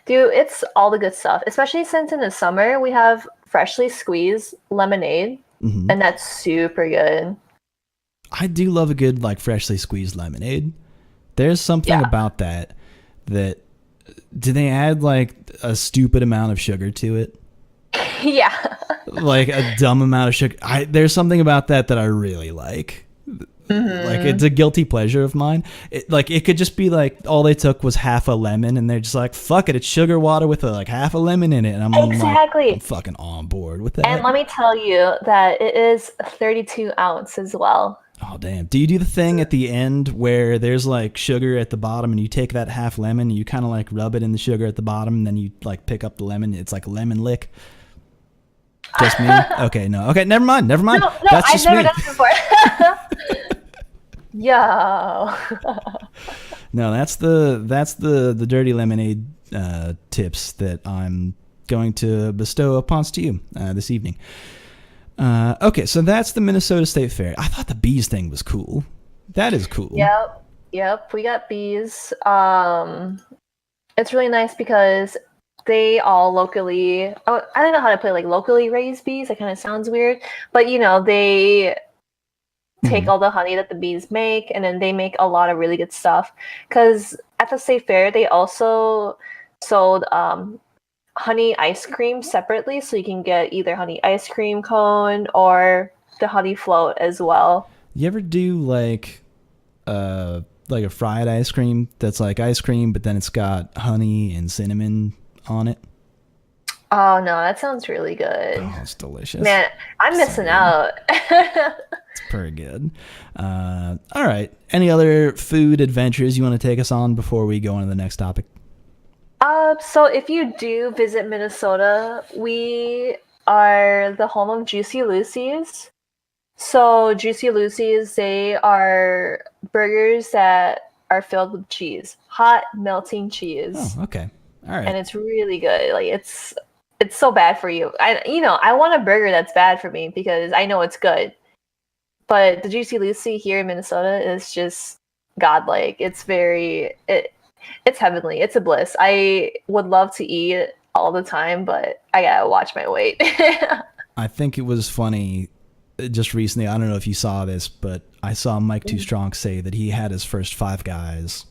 Dude, it's all the good stuff. Especially since in the summer we have freshly squeezed lemonade, Hmm. and that's super good. I do love a good like freshly squeezed lemonade. There's something Yeah. about that do they add like a stupid amount of sugar to it? Yeah. Like a dumb amount of sugar. There's something about that I really like. Like it's Hmm. a guilty pleasure of mine. It could just be like all they took was half a lemon, and they're just like, "Fuck it, it's sugar water with like half a lemon in it," and I'm like, I'm Exactly. fucking on board with And that. let me tell you that it is 32 ounce as well. Oh damn! Do you do the thing at the end where there's like sugar at the bottom, and you take that half lemon, and you kind of like rub it in the sugar at the bottom, and then you like pick up the lemon? It's like a lemon lick. Just me? Okay, no. Okay, never mind. Never mind. No, no, That's I've just never me. done it before. Yo. No, that's the dirty lemonade tips that I'm going to bestow upon you this evening. Okay, so that's the Minnesota State Fair. I thought the bees thing was cool. That is cool. Yep. Yep. We got bees. It's really nice because they all locally, oh, I don't know how to put it, like locally raised bees. That kind of sounds weird, but they take Mhm. all the honey that the bees make, and then they make a lot of really good stuff. Because at the state fair, they also sold honey ice cream separately, so you can get either honey ice cream cone or the honey float as well. You ever do like a fried ice cream that's like ice cream, but then it's got honey and cinnamon on it? Oh no, that sounds really good. Oh, it's delicious. Man, I'm So missing good. out. It's pretty good. All right. Any other food adventures you want to take us on before we go on to the next topic? So if you do visit Minnesota, we are the home of Juicy Lucy's. So Juicy Lucy's, they are burgers that are filled with cheese, hot melting Oh, cheese, okay. All and right. it's really good. Like it's so bad for you. I want a burger that's bad for me because I know it's good. But the Juicy Lucy here in Minnesota is just godlike. It's heavenly. It's a bliss. I would love to eat it all the time, but I gotta watch my weight. I think it was funny just recently. I don't know if you saw this, but I saw Mike Too Strong say that he had his first Five Guys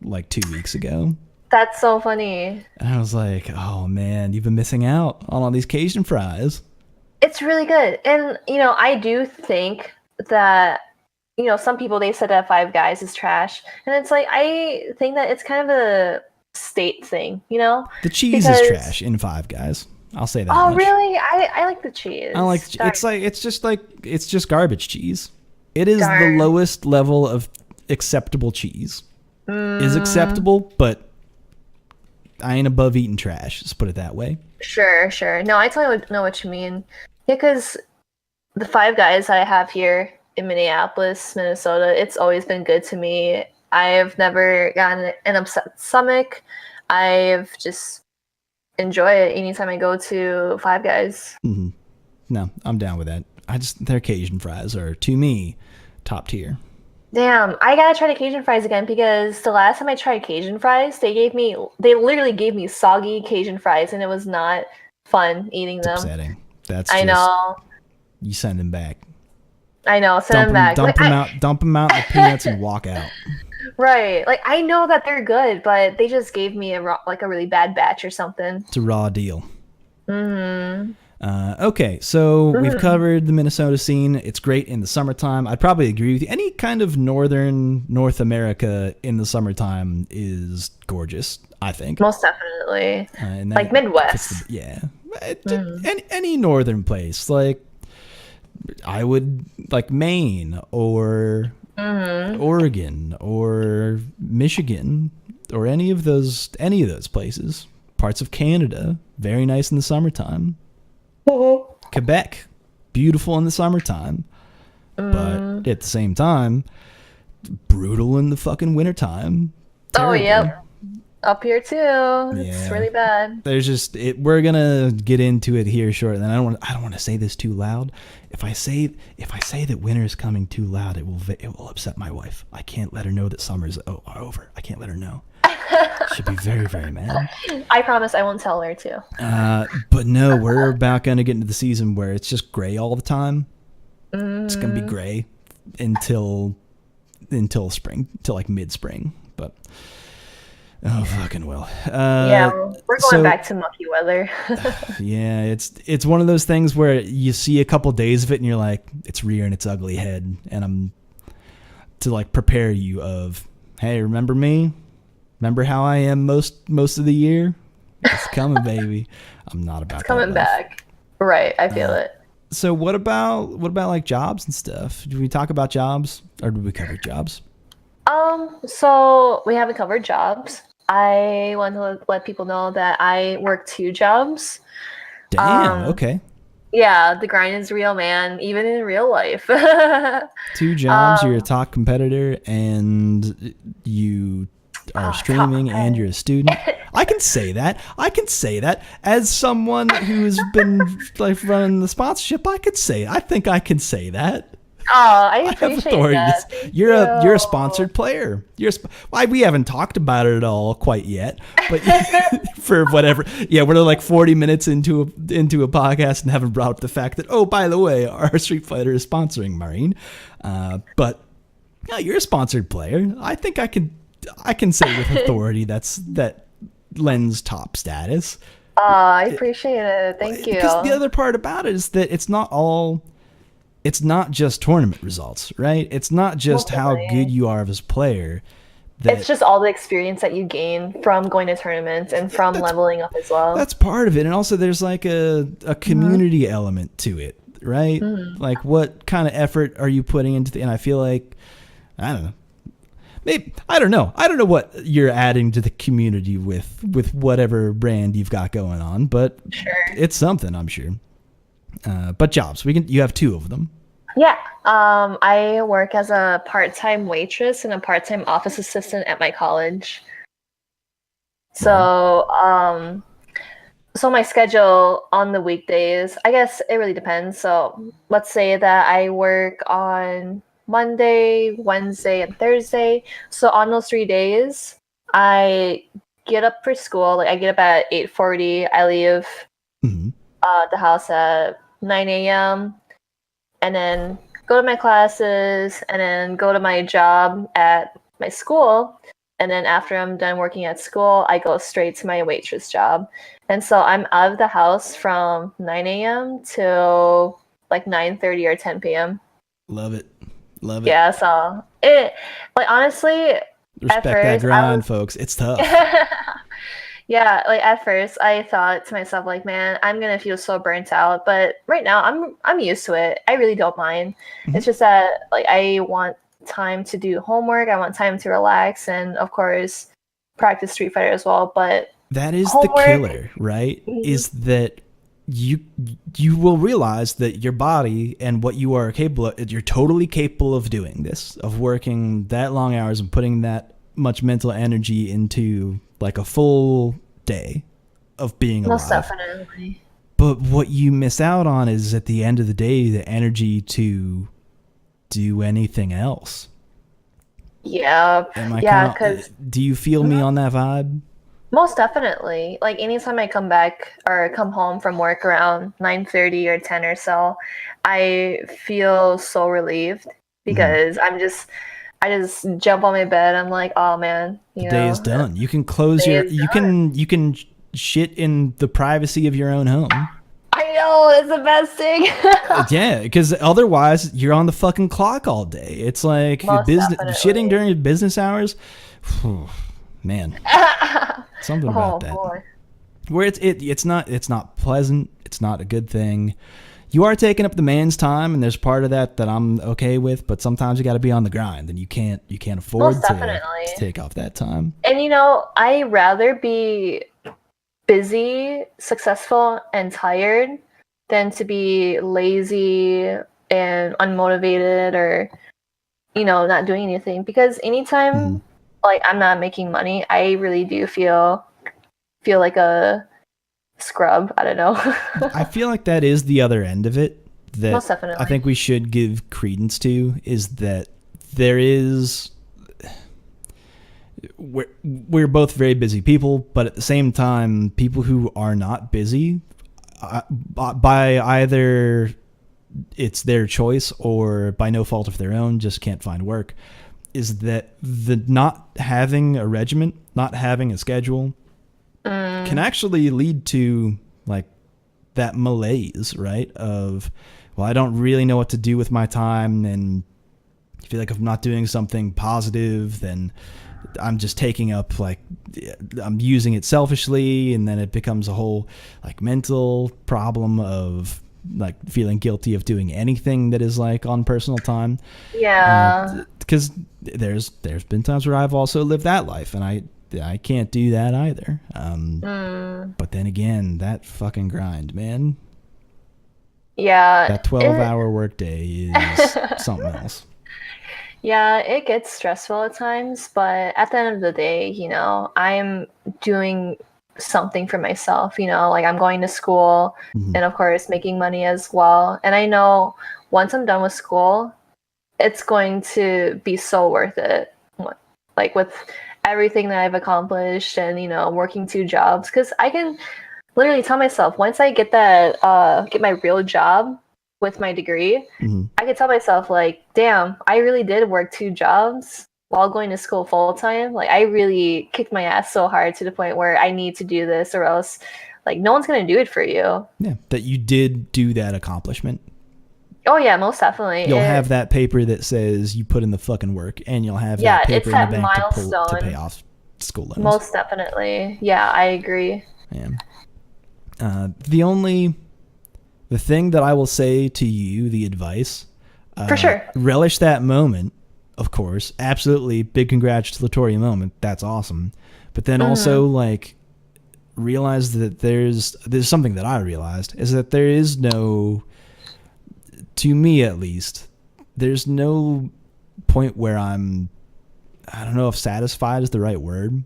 like 2 weeks ago. That's so funny. And I was like, oh man, you've been missing out on all these Cajun fries. It's really good. And I do think that some people, they said that Five Guys is trash, and it's like I think that it's kind of a state thing, The cheese is because trash in Five Guys. I'll say that oh much. really, I like the cheese. I like Darn. it's just garbage cheese. It is the Darn. lowest level of acceptable cheese. Is Mm, acceptable, but I ain't above eating trash. Let's put it that way. sure, sure. No, I totally know what you mean. Yeah, because the Five Guys that I have here in Minneapolis, Minnesota, it's always been good to me. I've never gotten an upset stomach. I've just enjoy it anytime I go to Five Guys. Hmm. No, I'm down with that. Their Cajun fries are to me top tier. Damn, I gotta try the Cajun fries again because the last time I tried Cajun fries, they literally gave me soggy Cajun fries, and it was not fun eating It's them. upsetting. That's I just know, you send them back. I know. Send them back. Dump them out, dump them out in the peanuts and walk out. Right. Like I know that they're good, but they just gave me like a really bad batch or something. It's a raw deal. Mm-hmm. Okay, so we've Mm-hmm. covered the Minnesota scene. It's great in the summertime. I'd probably agree with you. Any kind of northern North America in the summertime is gorgeous, I think. Most definitely. And Like that fits Midwest. yeah. Mm. Any northern place. Like, I would, like Maine or Mm-hmm. Oregon or Michigan or any of those places. Parts of Canada, very nice in the summertime. Quebec, beautiful in the summertime, but at the same time, brutal in the fucking wintertime. Oh, Terrible. yep. Up here too. It's Yeah. really bad. There's just we're gonna get into it here shortly. And I don't want to say this too loud. If I say that winter is coming too loud, it will upset my wife. I can't let her know that summer's over. I can't let her know. She'd be very, very mad. I promise I won't tell her to. But no, we're about going to get into the season where it's just gray all the time. It's going to be gray until spring, till like mid-spring. But oh, fucking well. Yeah, we're going back to mucky weather. Yeah, it's one of those things where you see a couple days of it and you're like, it's rearing its ugly head, and I'm to like prepare you of, hey, remember me? Remember how I am most of the year? It's coming, baby. I'm not about. It's coming back. Right, I feel it. So what about like jobs and stuff? Did we talk about jobs, or did we cover jobs? So we haven't covered jobs. I want to let people know that I work 2 jobs. Damn. Okay. Yeah, the grind is real, man. Even in real life. 2 jobs. You're a top competitor, and you are streaming, and you're a student. I can say that. As someone who's been like running the sponsorship, I think I can say that. Oh, I appreciate that. You're a sponsored player. We haven't talked about it at all quite yet, but for whatever. Yeah, we're like 40 minutes into a podcast and haven't brought up the fact that, oh, by the way, our Street Fighter is sponsoring Mahreen. But yeah, you're a sponsored player. I think I can say with authority that lends top status. I appreciate it. Thank you. Because the other part about it is that it's not just tournament results, right? It's not just how good you are as a player. It's just all the experience that you gain from going to tournaments and from leveling up as well. That's part of it. And also there's like a community element to it, right? Mm-hmm. Like what kind of effort are you putting into and I feel like, I don't know. Maybe, I don't know what you're adding to the community with whatever brand you've got going on, but it's something, I'm sure. But jobs, you have 2 of them. Yeah. I work as a part-time waitress and a part-time office assistant at my college. So, so my schedule on the weekdays, I guess it really depends. So let's say that I work on Monday, Wednesday, and Thursday. So on those 3 days, I get up for school. Like I get up at 8:40. I leave the house at 9 a.m. and then go to my classes and then go to my job at my school. And then after I'm done working at school, I go straight to my waitress job. And so I'm out of the house from 9 a.m. till like 9:30 or 10 p.m. Love it. Yeah, so it, like, honestly, respect that grind, folks. It's tough. Yeah, like at first I thought to myself, like, man, I'm gonna feel so burnt out. But right now I'm used to it. I really don't mind. Mm-hmm. It's just that like I want time to do homework. I want time to relax, and of course, practice Street Fighter as well. But that is homework, the killer, right? Mm-hmm. Is that you will realize that your body and what you are capable of, you're totally capable of doing this, of working that long hours and putting that much mental energy into like a full day of being alive. Most definitely. But what you miss out on is at the end of the day, the energy to do anything else. Yeah. Because do you feel me on that vibe? Most definitely. Like anytime I come back or come home from work around 9:30 or 10 or so, I feel so relieved because I just jump on my bed. I'm like, oh man, the day is done. You can close you can shit in the privacy of your own home. I know, it's the best thing. Yeah, because otherwise you're on the fucking clock all day. It's like shitting during business hours. Man, something about that. Boy. Where it's not pleasant. It's not a good thing. You are taking up the man's time, and there's part of that I'm okay with. But sometimes you got to be on the grind, and you can't afford to take off that time. And I rather be busy, successful, and tired than to be lazy and unmotivated or not doing anything. Because anytime like I'm not making money, I really do feel like a scrub. I don't know. I feel like that is the other end of it that most definitely. I think we should give credence to, is that there is we're both very busy people, but at the same time, people who are not busy, by either it's their choice or by no fault of their own, just can't find work, is that the not having a regiment, not having a schedule, can actually lead to like that malaise, right? Of, well, I don't really know what to do with my time, and I feel like if I'm not doing something positive, then I'm just taking up, like, I'm using it selfishly, and then it becomes a whole like mental problem of like feeling guilty of doing anything that is like on personal time. Yeah. Because there's been times where I've also lived that life, and I can't do that either. But then again, that fucking grind, man. Yeah. That 12-hour workday is something else. Yeah, it gets stressful at times, but at the end of the day, you know, I'm doing something for myself, you know, like I'm going to school and of course making money as well. And I know once I'm done with school, it's going to be so worth it. Like with everything that I've accomplished and, you know, working 2 jobs, because I can literally tell myself once I get that, get my real job with my degree, I could tell myself like, damn, I really did work 2 jobs while going to school full time. Like I really kicked my ass so hard to the point where I need to do this or else like no one's going to do it for you. Yeah, that you did do that accomplishment. Oh yeah, most definitely. You'll have that paper that says you put in the fucking work, and you'll have that paper in the bank to pay off school loans. Most definitely. Yeah, I agree. Yeah. The thing that I will say to you, the advice, for sure, relish that moment, of course, absolutely, big congratulatory moment, that's awesome. But then also like realize that there's something that I realized is that there is no, to me at least, there's no point where I don't know if satisfied is the right word.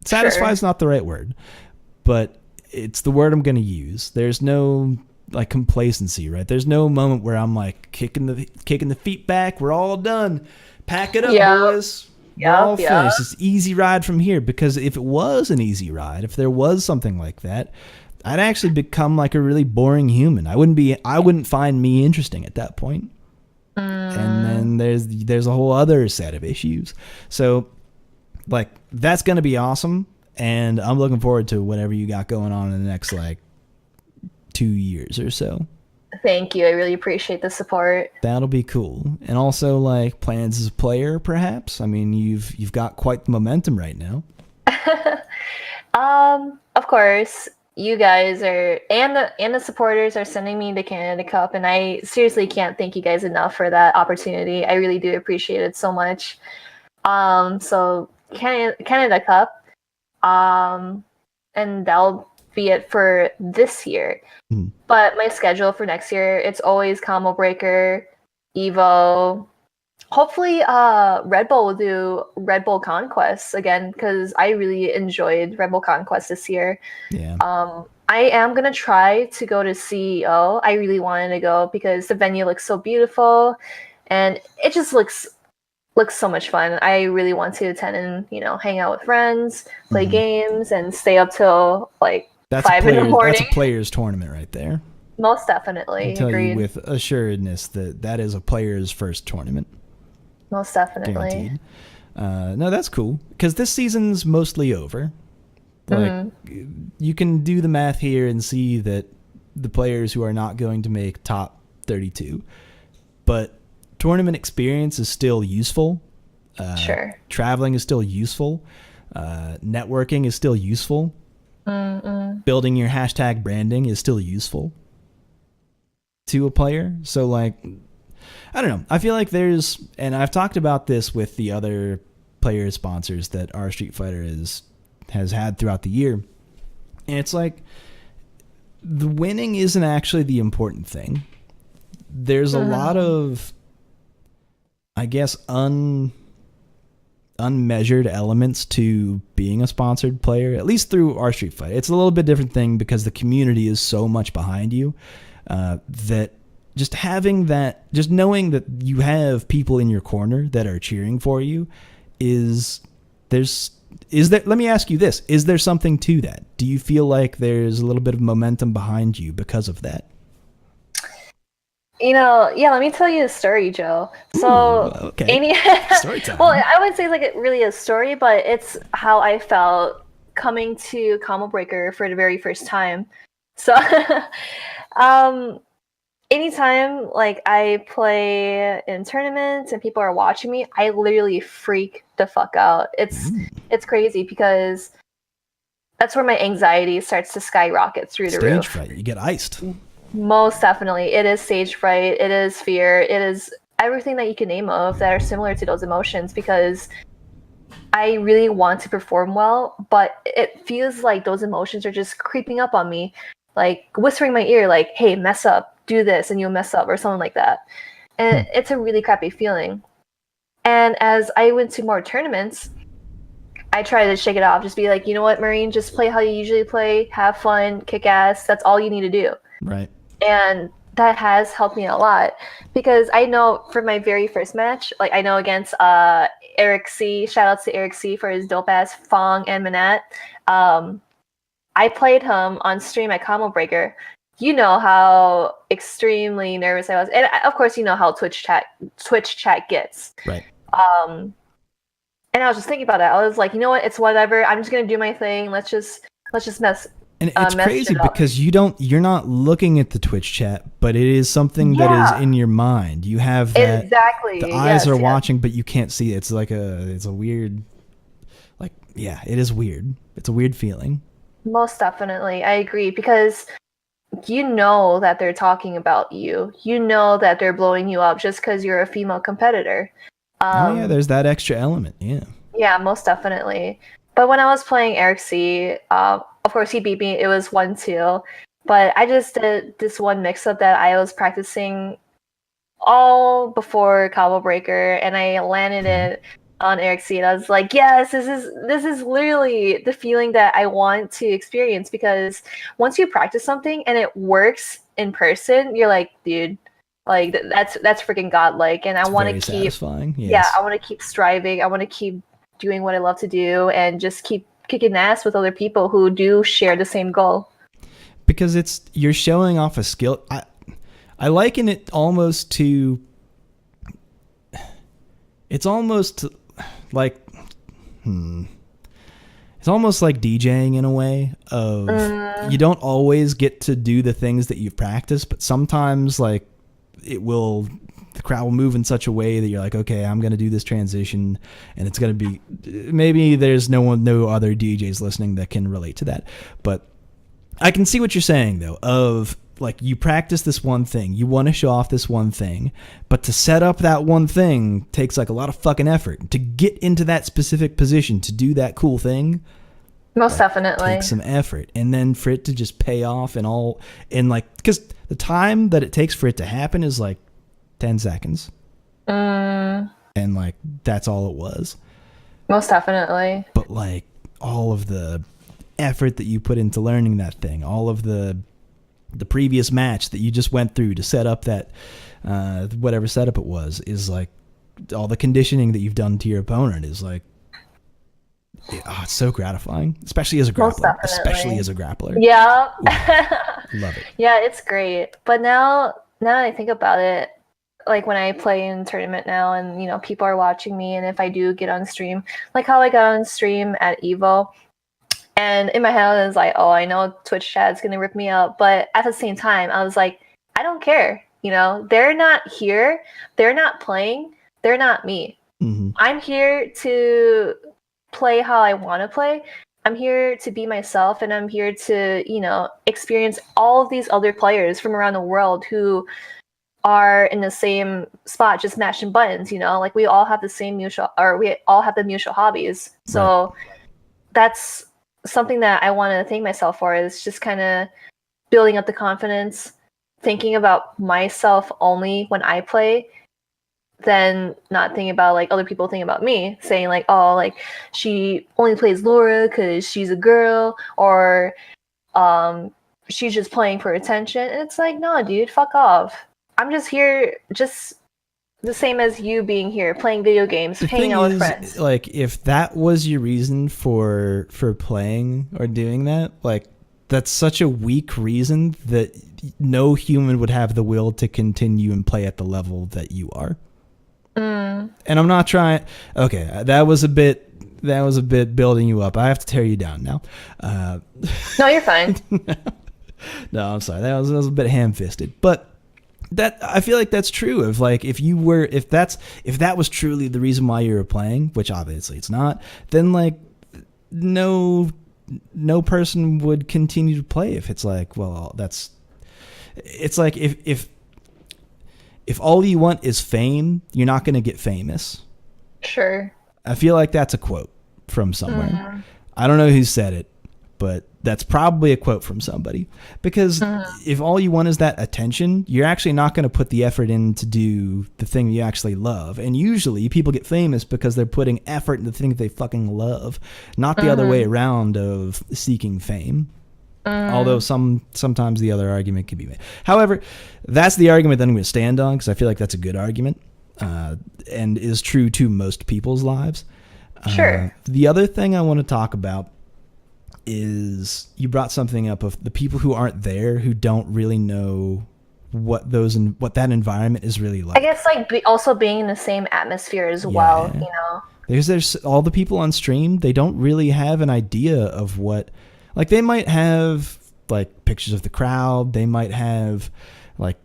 Satisfied is not the right word, but it's the word I'm going to use. There's no like complacency, right? There's no moment where I'm like kicking the feet back. We're all done. Pack it up, boys. We're all finished. It's easy ride from here. Because if it was an easy ride, if there was something like that, I'd actually become like a really boring human. I wouldn't find me interesting at that point. And then there's a whole other set of issues. So like that's gonna be awesome, and I'm looking forward to whatever you got going on in the next like 2 years or so. Thank you. I really appreciate the support. That'll be cool. And also like plans as a player, perhaps. I mean, you've got quite the momentum right now. Of course, you guys are and the supporters are sending me the Canada Cup, and I seriously can't thank you guys enough for that opportunity. I really do appreciate it so much. So Canada Cup, and that'll be it for this year. But my schedule for next year, it's always Combo Breaker, Evo. Hopefully, Red Bull will do Red Bull Conquest again, because I really enjoyed Red Bull Conquest this year. Yeah. I am gonna try to go to CEO. I really wanted to go because the venue looks so beautiful, and it just looks so much fun. I really want to attend and, you know, hang out with friends, play games, and stay up till like 5 in the morning. That's a players tournament right there. Most definitely. I tell you with assuredness that is a players first tournament. Most definitely. Guaranteed. No, that's cool because this season's mostly over. Like you can do the math here and see that the players who are not going to make top 32, but tournament experience is still useful. Sure. Traveling is still useful. Networking is still useful. Building your hashtag branding is still useful to a player. So like, I don't know. I feel like and I've talked about this with the other player sponsors that our Street Fighter has had throughout the year. And it's like, the winning isn't actually the important thing. There's a lot of, I guess, unmeasured elements to being a sponsored player, at least through our Street Fighter. It's a little bit different thing because the community is so much behind you that just having that, just knowing that you have people in your corner that are cheering for you is let me ask you this. Is there something to that? Do you feel like there's a little bit of momentum behind you because of that? Yeah, let me tell you a story, Joe. So, Ooh, okay. Story time. Well, I would say like really a story, but it's how I felt coming to Combo Breaker for the very first time. So, anytime like I play in tournaments and people are watching me, I literally freak the fuck out. It's crazy because that's where my anxiety starts to skyrocket through the roof. Stage fright. You get iced. Most definitely. It is stage fright. It is fear. It is everything that you can name of that are similar to those emotions, because I really want to perform well, but it feels like those emotions are just creeping up on me, like whispering in my ear, like, hey, mess up, do this, and you'll mess up, or something like that. And it's a really crappy feeling. And as I went to more tournaments, I try to shake it off. Just be like, you know what, Mahreen, just play how you usually play, have fun, kick ass. That's all you need to do. Right. And that has helped me a lot, because I know for my very first match, like I know against Eric C, shout out to Eric C for his dope ass Fong and Manette. I played him on stream at Combo Breaker. You know how extremely nervous I was, and of course you know how Twitch chat gets. Right. And I was just thinking about that. I was like, you know what? It's whatever. I'm just gonna do my thing. Let's just mess. And it's crazy because you're not looking at the Twitch chat, but it is something that is in your mind. You have that. Exactly. The eyes are watching, but you can't see it. It's like it's a weird, like, yeah, it is weird. It's a weird feeling. Most definitely. I agree, because you know that they're talking about you. You know that they're blowing you up just because you're a female competitor. Oh yeah, there's that extra element. Yeah. Yeah, most definitely. But when I was playing Eric C, of course he beat me. It was 1-2. But I just did this one mix-up that I was practicing all before Combo Breaker, and I landed it on Eric C. And I was like, yes, this is literally the feeling that I want to experience, because once you practice something and it works in person, you're like, dude, like that's freaking godlike. And I want to keep satisfying. Yes. Yeah, I want to keep striving. I want to keep doing what I love to do, and just keep kicking ass with other people who do share the same goal. Because you're showing off a skill. I liken it almost to. It's almost like. It's almost like DJing in a way of you don't always get to do the things that you've practiced, but sometimes like the crowd will move in such a way that you're like, okay, I'm going to do this transition, and it's going to be, maybe there's no other DJs listening that can relate to that. But I can see what you're saying though, of like, you practice this one thing, you want to show off this one thing, but to set up that one thing takes like a lot of fucking effort to get into that specific position to do that cool thing. Most definitely takes some effort, and then for it to just pay off and like, because the time that it takes for it to happen is like 10 seconds. And like, that's all it was. Most definitely. But like, all of the effort that you put into learning that thing, all of the previous match that you just went through to set up that whatever setup it was, is like, all the conditioning that you've done to your opponent is like, it's so gratifying, especially as a grappler. Yeah. Love it. Yeah, it's great. But now that I think about it, like when I play in tournament now, and you know, people are watching me, and if I do get on stream, like how I got on stream at Evo, and in my head I was like, oh, I know Twitch chat's gonna rip me up, but at the same time I was like, I don't care. You know, they're not here, they're not playing, they're not me. I'm here to play how I want to play. I'm here to be myself, and I'm here to, you know, experience all of these other players from around the world who are in the same spot, just mashing buttons. You know, like we all have the same mutual hobbies. So that's something that I want to thank myself for, is just kind of building up the confidence, thinking about myself only when I play, then not thinking about like other people thinking about me, saying like, oh, like she only plays Laura because she's a girl, or she's just playing for attention. And it's like, no, dude, fuck off. I'm just here just The same as you being here, playing video games, hanging out with friends. Like, if that was your reason for playing or doing that, like, that's such a weak reason that no human would have the will to continue and play at the level that you are. And I'm not trying. Okay, that was a bit building you up. I have to tear you down now. No, you're fine. No, I'm sorry. That was a bit ham-fisted, but. That I feel like that's true of like if that was truly the reason why you were playing, which obviously it's not, then like no person would continue to play if it's like, well, it's like if all you want is fame, you're not going to get famous. Sure. I feel like that's a quote from somewhere. I don't know who said it, but that's probably a quote from somebody. Because if all you want is that attention, you're actually not going to put the effort in to do the thing you actually love. And usually people get famous because they're putting effort into the thing that they fucking love, not the other way around of seeking fame. Although sometimes the other argument can be made. However, that's the argument that I'm going to stand on because I feel like that's a good argument and is true to most people's lives. Sure. The other thing I want to talk about is you brought something up of the people who aren't there, who don't really know what that environment is really like. I guess like also being in the same atmosphere as well, you know. There's all the people on stream, they don't really have an idea of what, like they might have like pictures of the crowd, they might have like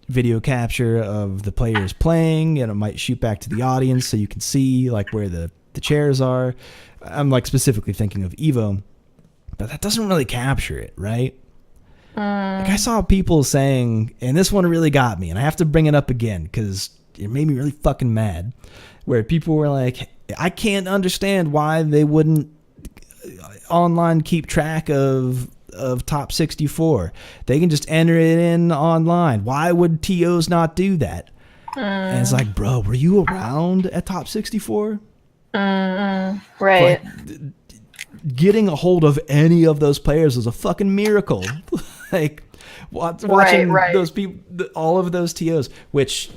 video capture of the players playing, and it might shoot back to the audience so you can see like where the chairs are. I'm like specifically thinking of Evo. But that doesn't really capture it, right? Like I saw people saying, and this one really got me, and I have to bring it up again because it made me really fucking mad, where people were like, I can't understand why they wouldn't online keep track of top 64. They can just enter it in online. Why would TOs not do that? And it's like, bro, were you around at top 64? Right. Like, getting a hold of any of those players was a fucking miracle. Like watching those people, all of those TOs, which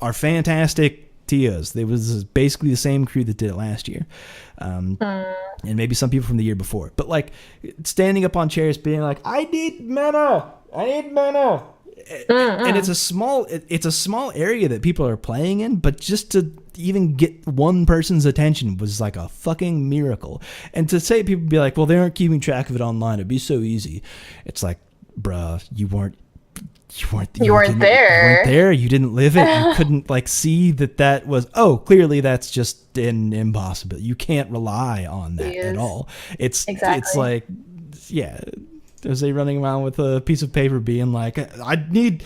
are fantastic TOs. They was basically the same crew that did it last year. And maybe some people from the year before, but like standing up on chairs being like, I need mana. And it's a small area that people are playing in, but just to even get one person's attention was like a fucking miracle. And to say people be like, well, they aren't keeping track of it online, it'd be so easy. It's like, bruh, you weren't there. You didn't live it. You couldn't like see that was, clearly that's just an impossibility. You can't rely on that at all. It's like, yeah. Jose running around with a piece of paper being like, I need,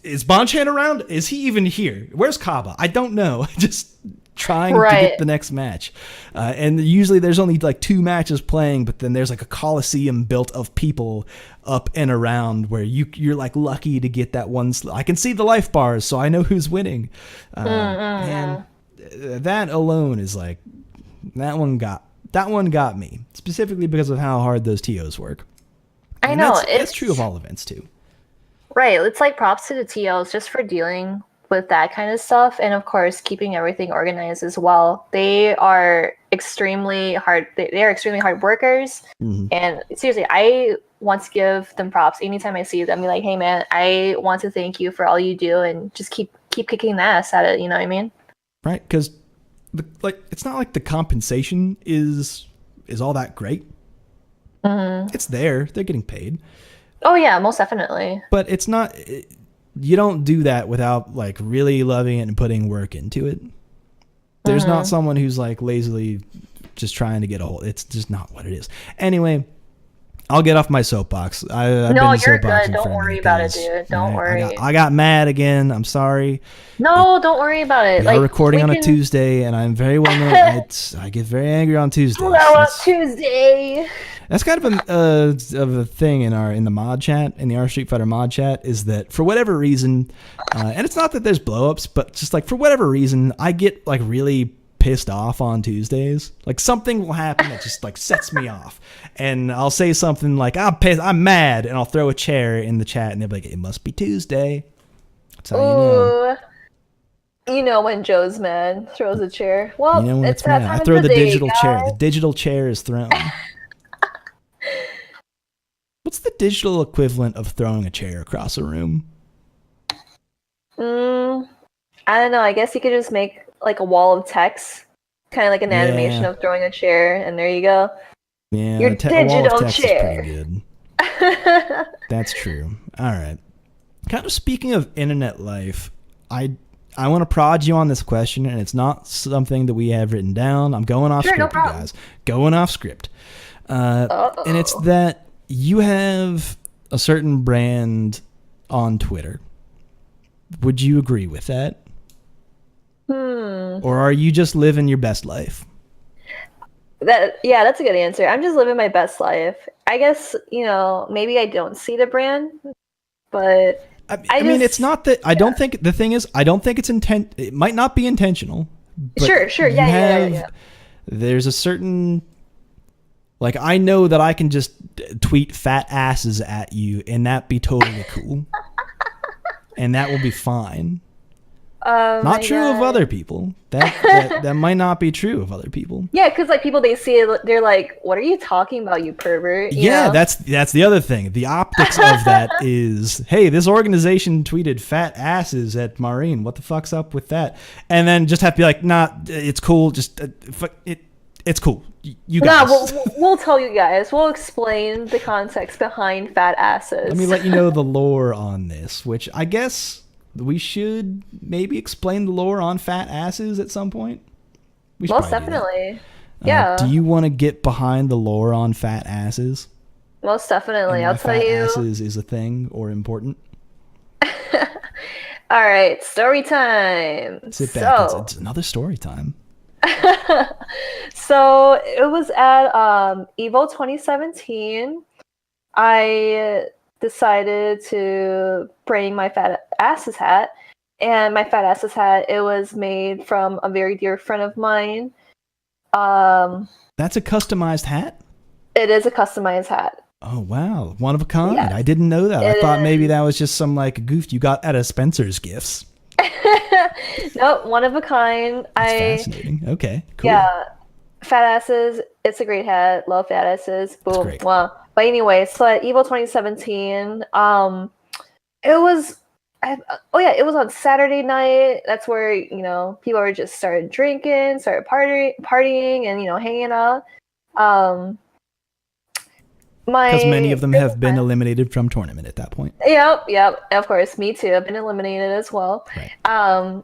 is Bonchan around? Is he even here? Where's Kaba? I don't know. Just trying to get the next match. And usually there's only like 2 matches playing, but then there's like a coliseum built of people up and around where you're like lucky to get that one. I can see the life bars, so I know who's winning. And that alone is like, that one got me, specifically because of how hard those TOs work. I know. It's true of all events too. Right. It's like props to the TOs just for dealing with that kind of stuff. And of course, keeping everything organized as well. They are extremely hard. They are extremely hard workers. And seriously, I want to give them props anytime I see them. Be like, hey man, I want to thank you for all you do, and just keep kicking the ass at it. You know what I mean? Right. Because it's not like the compensation is all that great. It's there. They're getting paid. Oh yeah, most definitely. But it's not. You don't do that without like really loving it and putting work into it. There's not someone who's like lazily just trying to get a hold. It's just not what it is. Anyway, I'll get off my soapbox. No, you're good. Don't worry about it, dude. Don't worry. I got mad again. I'm sorry. No, don't worry about it. We are recording on a Tuesday, and I'm very well known. I get very angry on Tuesdays. Tuesday. That's kind of a thing in the mod chat, in the R Street Fighter mod chat, is that for whatever reason, and it's not that there's blowups, but just like for whatever reason, I get like really pissed off on Tuesdays. Like something will happen that just like sets me off, and I'll say something like, I'm pissed, I'm mad, and I'll throw a chair in the chat, and they'll be like, it must be Tuesday. That's how you know. You know when Joe's mad, throws a chair. You Well, know when it's it's that mad. I time throw of the the day, digital chair. guys. The digital chair is thrown. What's the digital equivalent of throwing a chair across a room? I don't know. I guess you could just make like a wall of text, kind of like an animation of throwing a chair, and there you go. Yeah, Your a wall of digital text chair. is pretty good. That's true. All right. Kind of speaking of internet life, I want to prod you on this question, and it's not something that we have written down. I'm going off script, no you guys. Going off script. And it's that you have a certain brand on Twitter. Would you agree with that? Or are you just living your best life? That's a good answer. I'm just living my best life. I guess, maybe I don't see the brand, but I mean, it's not that I don't think the thing is I don't think it's it might not be intentional. But sure. Yeah. There's a certain, like, I know that I can just tweet fat asses at you and that be totally cool. And that will be fine. Not true of other people. That might not be true of other people. Yeah, because like people, they see it, they're like, "What are you talking about, you pervert?" You know? That's the other thing. The optics of that is, hey, this organization tweeted fat asses at Mahreen. What the fuck's up with that? And then just have to be like, nah, it's cool. Just it's cool. You guys. Nah, we'll tell you guys. We'll explain the context behind fat asses. Let me let you know the lore on this, which I guess we should maybe explain the lore on fat asses at some point. Most definitely. Yeah. Do you want to get behind the lore on fat asses? Most definitely. And I'll tell you. Fat asses is a thing or important. All right, story time. Sit back. It's another story time. So it was at Evo 2017. I decided to bring my fat asses hat, and my fat asses hat, it was made from a very dear friend of mine. That's a customized hat? It is a customized hat. Oh wow, one of a kind. Yes. I didn't know that. I thought maybe that was just some like goof you got out of Spencer's Gifts. Nope, one of a kind. That's fascinating. Okay, cool. Yeah, fat asses. It's a great hat. Love fat asses. Boom. Well, but anyway, so at Evo 2017, it was. It was on Saturday night. That's where people were just started drinking, started partying, and hanging out. Because many of them have been eliminated from tournament at that point. Yep. Of course, me too. I've been eliminated as well. Right.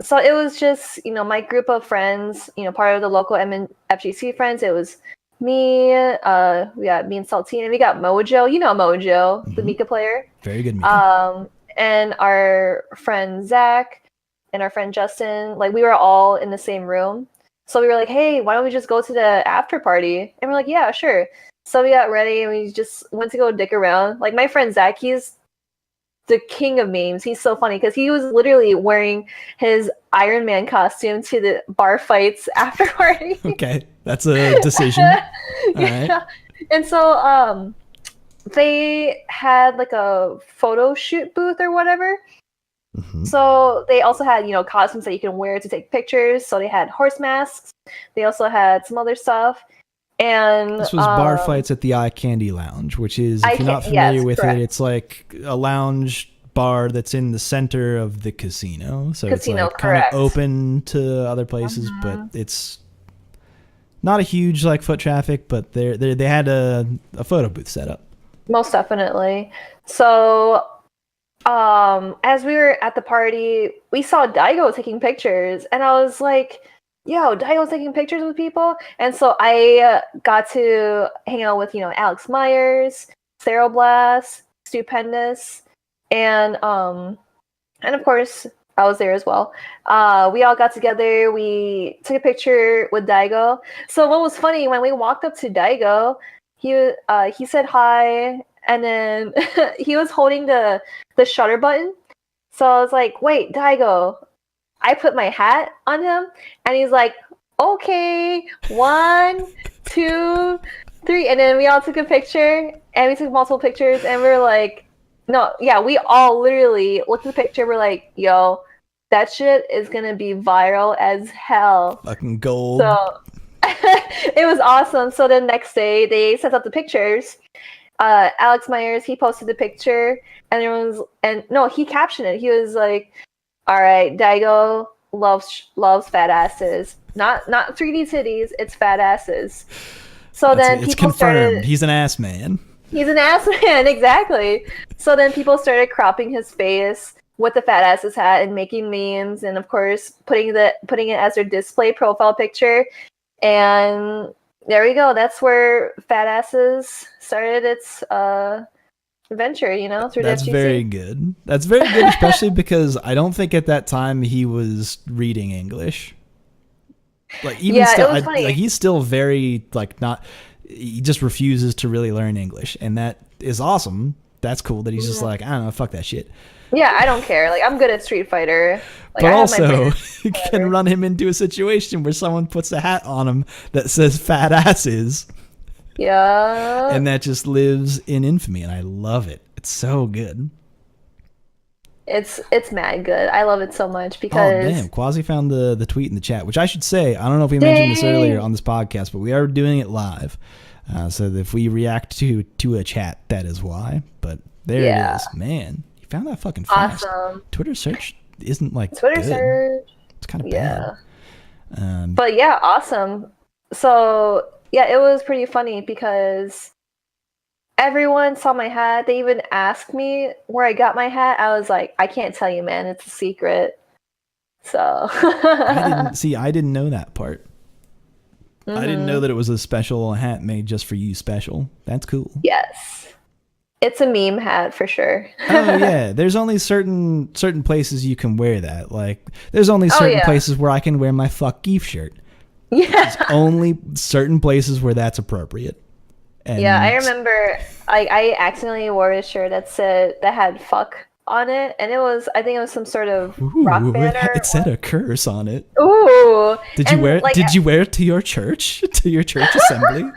So it was just, my group of friends, part of the local FGC friends. It was me, we got me and Saltine, and we got Mojo. You know Mojo, the Mika player. Very good Mika. And our friend Zach and our friend Justin, like we were all in the same room. So we were like, hey, why don't we just go to the after party? And we're like, yeah, sure. So we got ready and we just went to go dick around. Like my friend Zach, he's the king of memes. He's so funny because he was literally wearing his Iron Man costume to the bar fights after party. Okay, that's a decision. All right. And so they had like a photo shoot booth or whatever. Mm-hmm. So they also had, costumes that you can wear to take pictures. So they had horse masks. They also had some other stuff. And this was bar fights at the Eye Candy Lounge, which is, if you're not familiar with it, it's like a lounge bar that's in the center of the casino. So it's like kind of open to other places, but it's not a huge like foot traffic. But they had a photo booth set up. Most definitely. So as we were at the party, we saw Daigo taking pictures, and I was like, yo, Daigo's taking pictures with people. And so I got to hang out with, Alex Myers, Sarah Blast, Stupendous, and of course, I was there as well. We all got together. We took a picture with Daigo. So what was funny, when we walked up to Daigo, he said hi, and then he was holding the shutter button. So I was like, wait, Daigo. I put my hat on him, and he's like, okay, 1, 2, 3. And then we all took a picture, and we took multiple pictures, and we were like, we all literally looked at the picture. We're like, yo, that shit is gonna be viral as hell. Fucking gold. So it was awesome. So the next day they sent out the pictures. Alex Myers, he posted the picture, and he captioned it. He was like, "All right, Daigo loves fat asses. Not 3D titties. It's fat asses." So then it's people confirmed. started. He's an ass man. He's an ass man, exactly. So then people started cropping his face with the fat asses hat and making memes, and of course putting it as their display profile picture. And there we go. That's where fat asses started its adventure, through That's the FGC. very good. That's very good, especially because I don't think at that time he was reading English. Like even still, it was funny. he's still very not. He just refuses to really learn English, and that is awesome. That's cool that he's just like, I don't know, fuck that shit. Yeah, I don't care. Like, I'm good at Street Fighter. Like, But also, you can run him into a situation where someone puts a hat on him that says "fat asses." Yeah. And that just lives in infamy, and I love it. It's so good. It's mad good. I love it so much because... Oh, damn. Quasi found the tweet in the chat, which I should say, I don't know if we mentioned this earlier on this podcast, but we are doing it live. So that if we react to a chat, that is why. But there it is. Man, you found that fucking fast. Awesome. Twitter search isn't Twitter good. search. It's kind of bad. But yeah, awesome. So yeah, it was pretty funny because everyone saw my hat. They even asked me where I got my hat. I was like, I can't tell you, man. It's a secret. So I didn't know that part. I didn't know that it was a special hat made just for you special. That's cool. Yes. It's a meme hat for sure. Oh yeah, there's only certain places you can wear that. Like there's only certain places where I can wear my fuck Geef shirt. Yeah. There's only certain places where that's appropriate. And yeah, I remember I accidentally wore a shirt that had fuck on it, and I think it was some sort of rock banner. It said a curse on it. Ooh. Did you wear it? Did you wear it to your church? To your church assembly?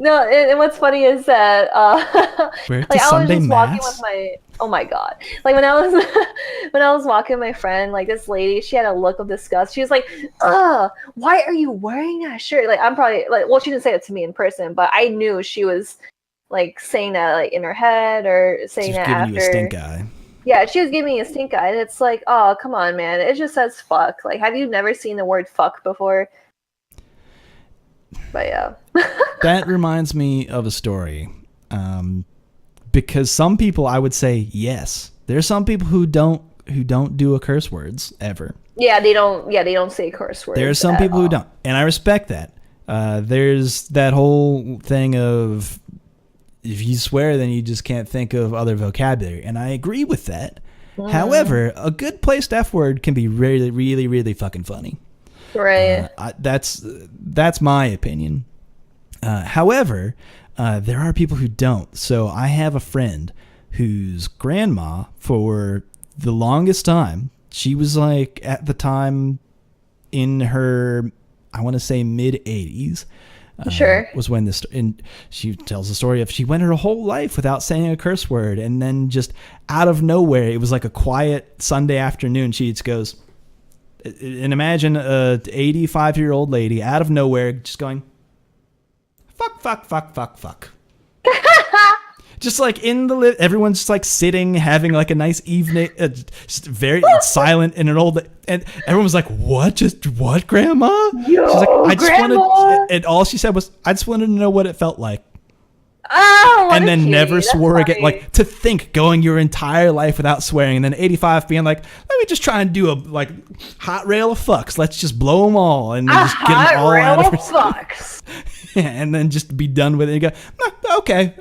No, and what's funny is that wear it to Sunday just mass? walking with my when I was walking with my friend, like this lady, she had a look of disgust. She was like, "Ugh, why are you wearing that shirt?" Like I'm probably she didn't say it to me in person, but I knew she was like saying that like in her head or saying that after. You a stink eye. Yeah, she was giving me a stink eye, and it's like, oh come on, man, it just says fuck. Like, have you never seen the word fuck before? But yeah. That reminds me of a story. Because some people, I would say yes. There's some people who don't do a curse words ever. Yeah, they don't say curse words. There are some people who don't, and I respect that. There's that whole thing of if you swear, then you just can't think of other vocabulary, and I agree with that. However, a good placed F word can be really, really, really fucking funny. Right. That's my opinion. However, there are people who don't. So I have a friend whose grandma, for the longest time, she was like at the time in her, I want to say mid 80s. Sure. Was when this, and she tells the story of she went her whole life without saying a curse word, and then just out of nowhere, it was like a quiet Sunday afternoon. She just goes, and imagine a 85-year-old lady out of nowhere just going, fuck, fuck, fuck, fuck, fuck. Just like in the everyone's just like sitting, having like a nice evening, just very silent in an old, and everyone was like, what? Just what, Grandma? Yo, she's like, I just Grandma? wanted, and all she said was, I just wanted to know what it felt like. Oh, and then never swore again. Like, to think going your entire life without swearing, and then 85 being like, let me just try and do a like hot rail of fucks. Let's just blow them all and just get them all out of her. Fucks. And then just be done with it. And you go, okay,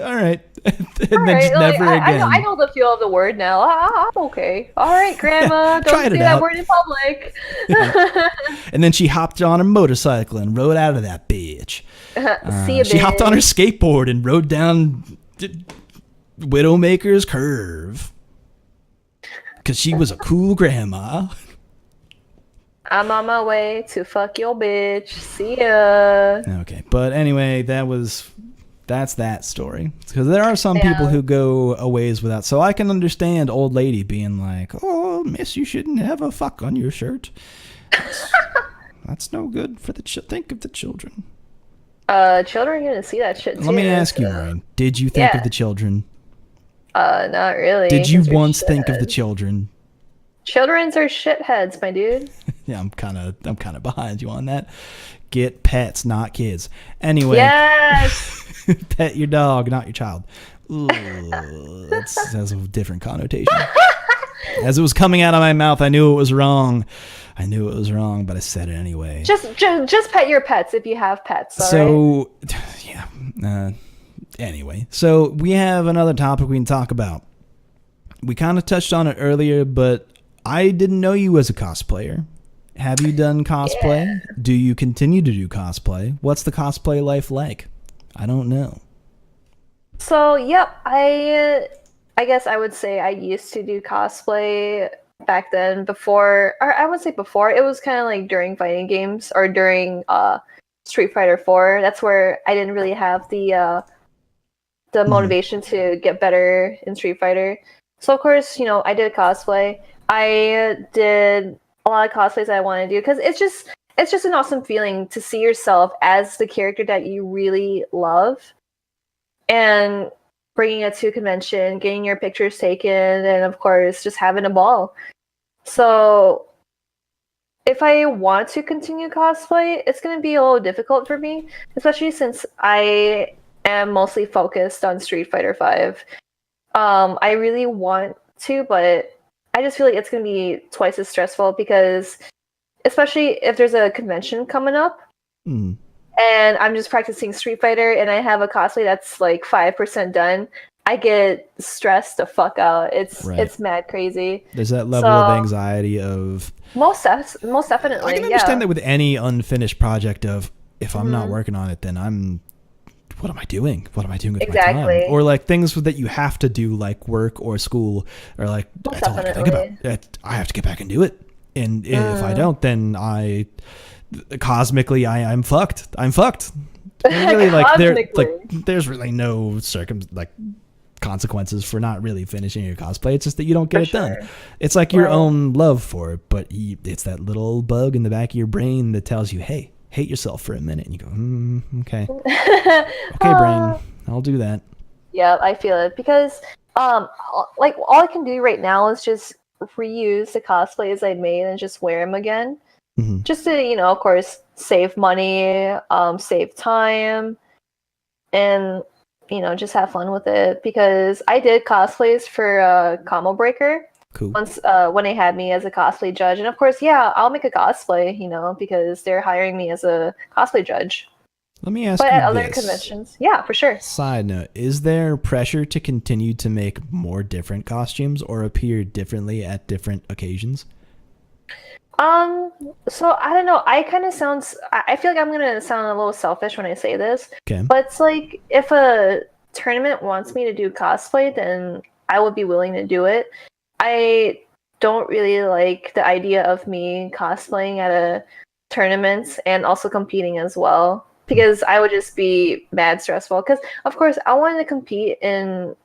all right, and then just never again. I know the feel of the word now. I'm okay. All right, Grandma, don't say that word in public. Yeah. And then she hopped on her motorcycle and rode out of that bitch. She hopped on her skateboard and rode down Widowmaker's Curve because she was a cool grandma. I'm on my way to fuck your bitch. See ya. Okay, but anyway, that was That's that story. Because there are some people who go a ways without. So I can understand old lady being like, "Oh, miss, you shouldn't have a fuck on your shirt. That's no good for the think of the children." Children are gonna see that shit too. Let me ask you, Maureen. Did you think of the children? Not really. Did you once think of the children? Children's are shitheads, my dude. Yeah, I'm kind of behind you on that. Get pets, not kids. Anyway. Yes. Pet your dog, not your child. Ooh, that has a different connotation. As it was coming out of my mouth, I knew it was wrong. But I said it anyway. Just pet your pets if you have pets. So, yeah. Anyway, so we have another topic we can talk about. We kind of touched on it earlier, but I didn't know you as a cosplayer. Have you done cosplay? Yeah. Do you continue to do cosplay? What's the cosplay life like? I don't know. So, yep, I guess I would say I used to do cosplay back then before, or I would say before, it was kind of like during fighting games or during Street Fighter 4. That's where I didn't really have the motivation to get better in Street Fighter. So, of course, I did cosplay. I did a lot of cosplays that I want to do because it's just an awesome feeling to see yourself as the character that you really love and bringing it to a convention, getting your pictures taken, and of course just having a ball. So if I want to continue cosplay, it's going to be a little difficult for me, especially since I am mostly focused on Street Fighter 5. I really want to, but I just feel like it's going to be twice as stressful because, especially if there's a convention coming up, and I'm just practicing Street Fighter, and I have a cosplay that's like 5% done, I get stressed the fuck out. It's mad crazy. There's that level of anxiety of most definitely. I can understand that with any unfinished project of if I'm not working on it, then what am I doing? What am I doing with my time? Or like things that you have to do, like work or school, or like that's all I can think about. I have to get back and do it, and if I don't, then cosmically I'm fucked. I'm fucked. Really, there's really no consequences for not really finishing your cosplay. It's just that you don't get it done. It's like your own love for it, but it's that little bug in the back of your brain that tells you, hey, hate yourself for a minute, and you go, okay. Okay, brain, I'll do that. Yeah, I feel it because like all I can do right now is just reuse the cosplays I made and just wear them again. Just to, of course, save money, save time, and just have fun with it. Because I did cosplays for Combo Breaker. Cool. Once when they had me as a cosplay judge, and of course, I'll make a cosplay, because they're hiring me as a cosplay judge. Let me ask you at other this. Conventions, yeah, for sure. Side note: is there pressure to continue to make more different costumes or appear differently at different occasions? So I don't know. I feel like I'm gonna sound a little selfish when I say this. Okay. But it's like if a tournament wants me to do cosplay, then I would be willing to do it. I don't really like the idea of me cosplaying at a tournament and also competing as well, because I would just be mad stressful. Because of course I wanted to compete in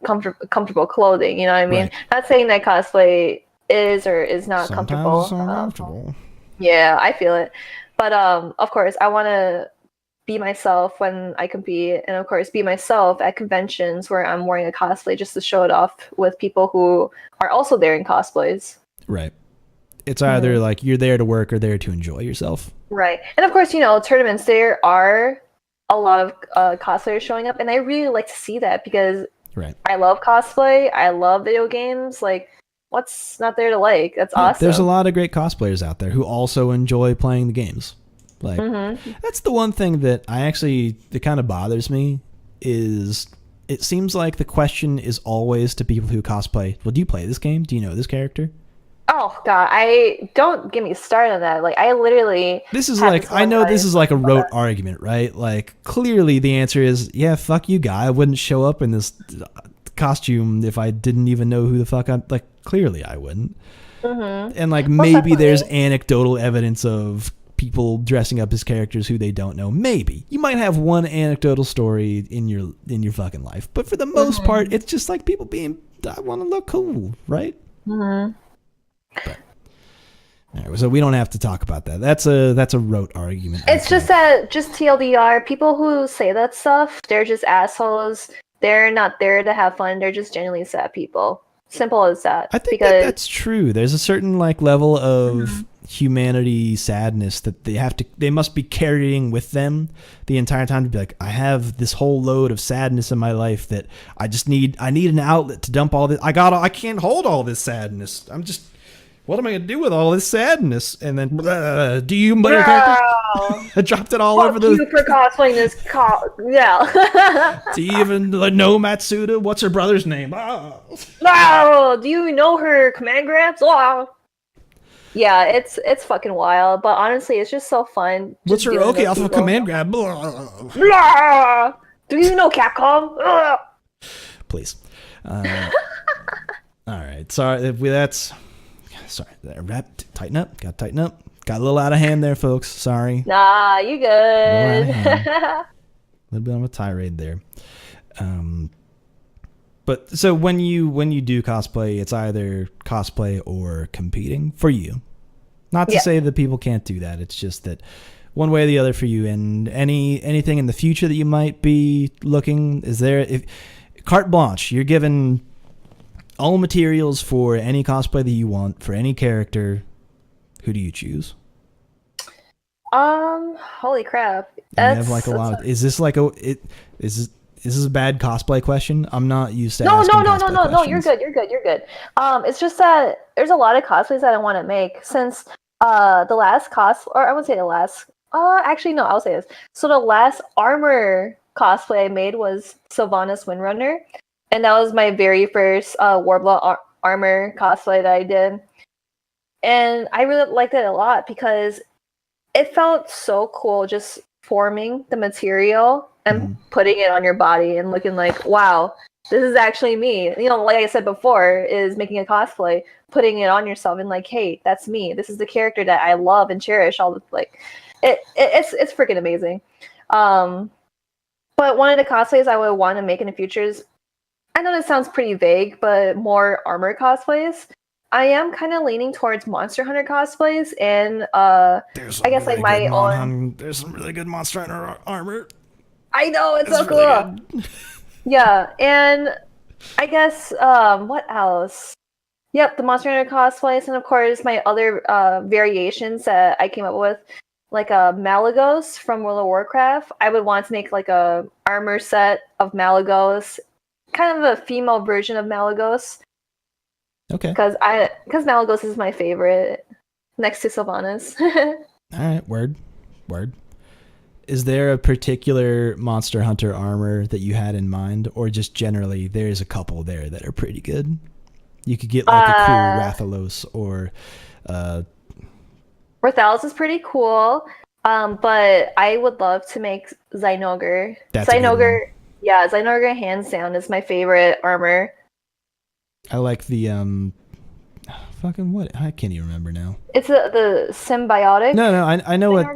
comfortable clothing. You know what I mean? Right. Not saying that cosplay is or is not comfortable. Yeah, I feel it. But of course I want to be myself when I compete, and of course be myself at conventions where I'm wearing a cosplay just to show it off with people who are also there in cosplays. Right. It's either like you're there to work or there to enjoy yourself. Right. And of course, tournaments, there are a lot of cosplayers showing up, and I really like to see that because I love cosplay. I love video games. Like, what's not there to like? That's awesome. There's a lot of great cosplayers out there who also enjoy playing the games. Like, that's the one thing that that kind of bothers me is it seems like the question is always to people who cosplay, well, do you play this game? Do you know this character? Oh, God. Don't get me started on that. Like, I literally... This is like, I know this is like a rote argument, right? Like, clearly the answer is, yeah, fuck you, guy. I wouldn't show up in this costume if I didn't even know who the fuck clearly I wouldn't. And like, maybe there's anecdotal evidence of people dressing up as characters who they don't know. Maybe you might have one anecdotal story in your fucking life, but for the most part, it's just like people being, I want to look cool, right? Mm-hmm. But, all right, so we don't have to talk about that. That's a rote argument. It's just that, just TLDR, people who say that stuff, they're just assholes. They're not there to have fun. They're just genuinely sad people. Simple as that. I think that's true. There's a certain like level of humanity sadness that they must be carrying with them the entire time to be like, I have this whole load of sadness in my life that I need an outlet to dump all this. I can't hold all this sadness. What am I gonna do with all this sadness? And then do you I dropped it all over the. You for cosplaying this yeah. Do you even know Matsuda? What's her brother's name? Oh. No, do you know her command grabs? Oh. Yeah, it's fucking wild, but honestly, it's just so fun. What's her okay alpha command grab? Blah. Do you know Capcom? Blah. Please. All right, sorry. That's sorry. Tighten up. Got to tighten up. Got a little out of hand there, folks. Sorry. Nah, you good. A little bit of a tirade there. But so when you do cosplay, it's either cosplay or competing for you. Not to say that people can't do that. It's just that one way or the other for you. And anything in the future that you might be looking, is there, if carte blanche, you're given all materials for any cosplay that you want for any character, who do you choose? Holy crap. Is this a bad cosplay question? I'm not used to asking cosplay questions. No, you're good. It's just that there's a lot of cosplays that I want to make since the last actually no, I'll say this. So the last armor cosplay I made was Sylvanas Windrunner, and that was my very first Warbler armor cosplay that I did. And I really liked it a lot because it felt so cool just forming the material and putting it on your body and looking like, wow, this is actually me. You know, like I said before, is making a cosplay, putting it on yourself and like, hey, that's me. This is the character that I love and cherish. It's freaking amazing. But one of the cosplays I would want to make in the future is, I know this sounds pretty vague, but more armor cosplays. I am kind of leaning towards Monster Hunter cosplays, and I guess like my own. There's some really good Monster Hunter armor. I know, it's so cool. Yeah, and I guess what else? Yep, the Monster Hunter cosplays, and of course my other variations that I came up with, like Malagos from World of Warcraft. I would want to make like a armor set of Malagos, kind of a female version of Malagos. Okay. Because Malagos is my favorite, next to Sylvanas. All right, word. Is there a particular Monster Hunter armor that you had in mind, or just generally there's a couple there that are pretty good? You could get like a cool Rathalos or... Rathalos is pretty cool, but I would love to make Zynogur. Zynogur hands down is my favorite armor. I like the fucking what? I can't even remember now. It's the symbiotic. No, I know what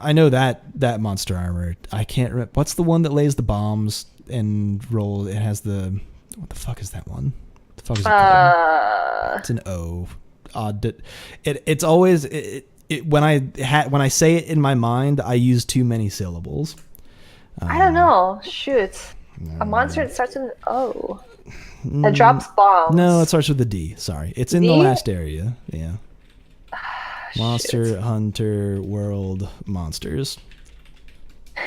I know that monster armor. I can't remember. What's the one that lays the bombs and roll? It has the, what the fuck is that one? What the fuck is it called? It's an O. It's always when I say it in my mind, I use too many syllables. I don't know. Shoot. A monster that starts with an O. That drops bombs. No, it starts with a D. Sorry. It's in the last area. Yeah. Monster Hunter World Monsters.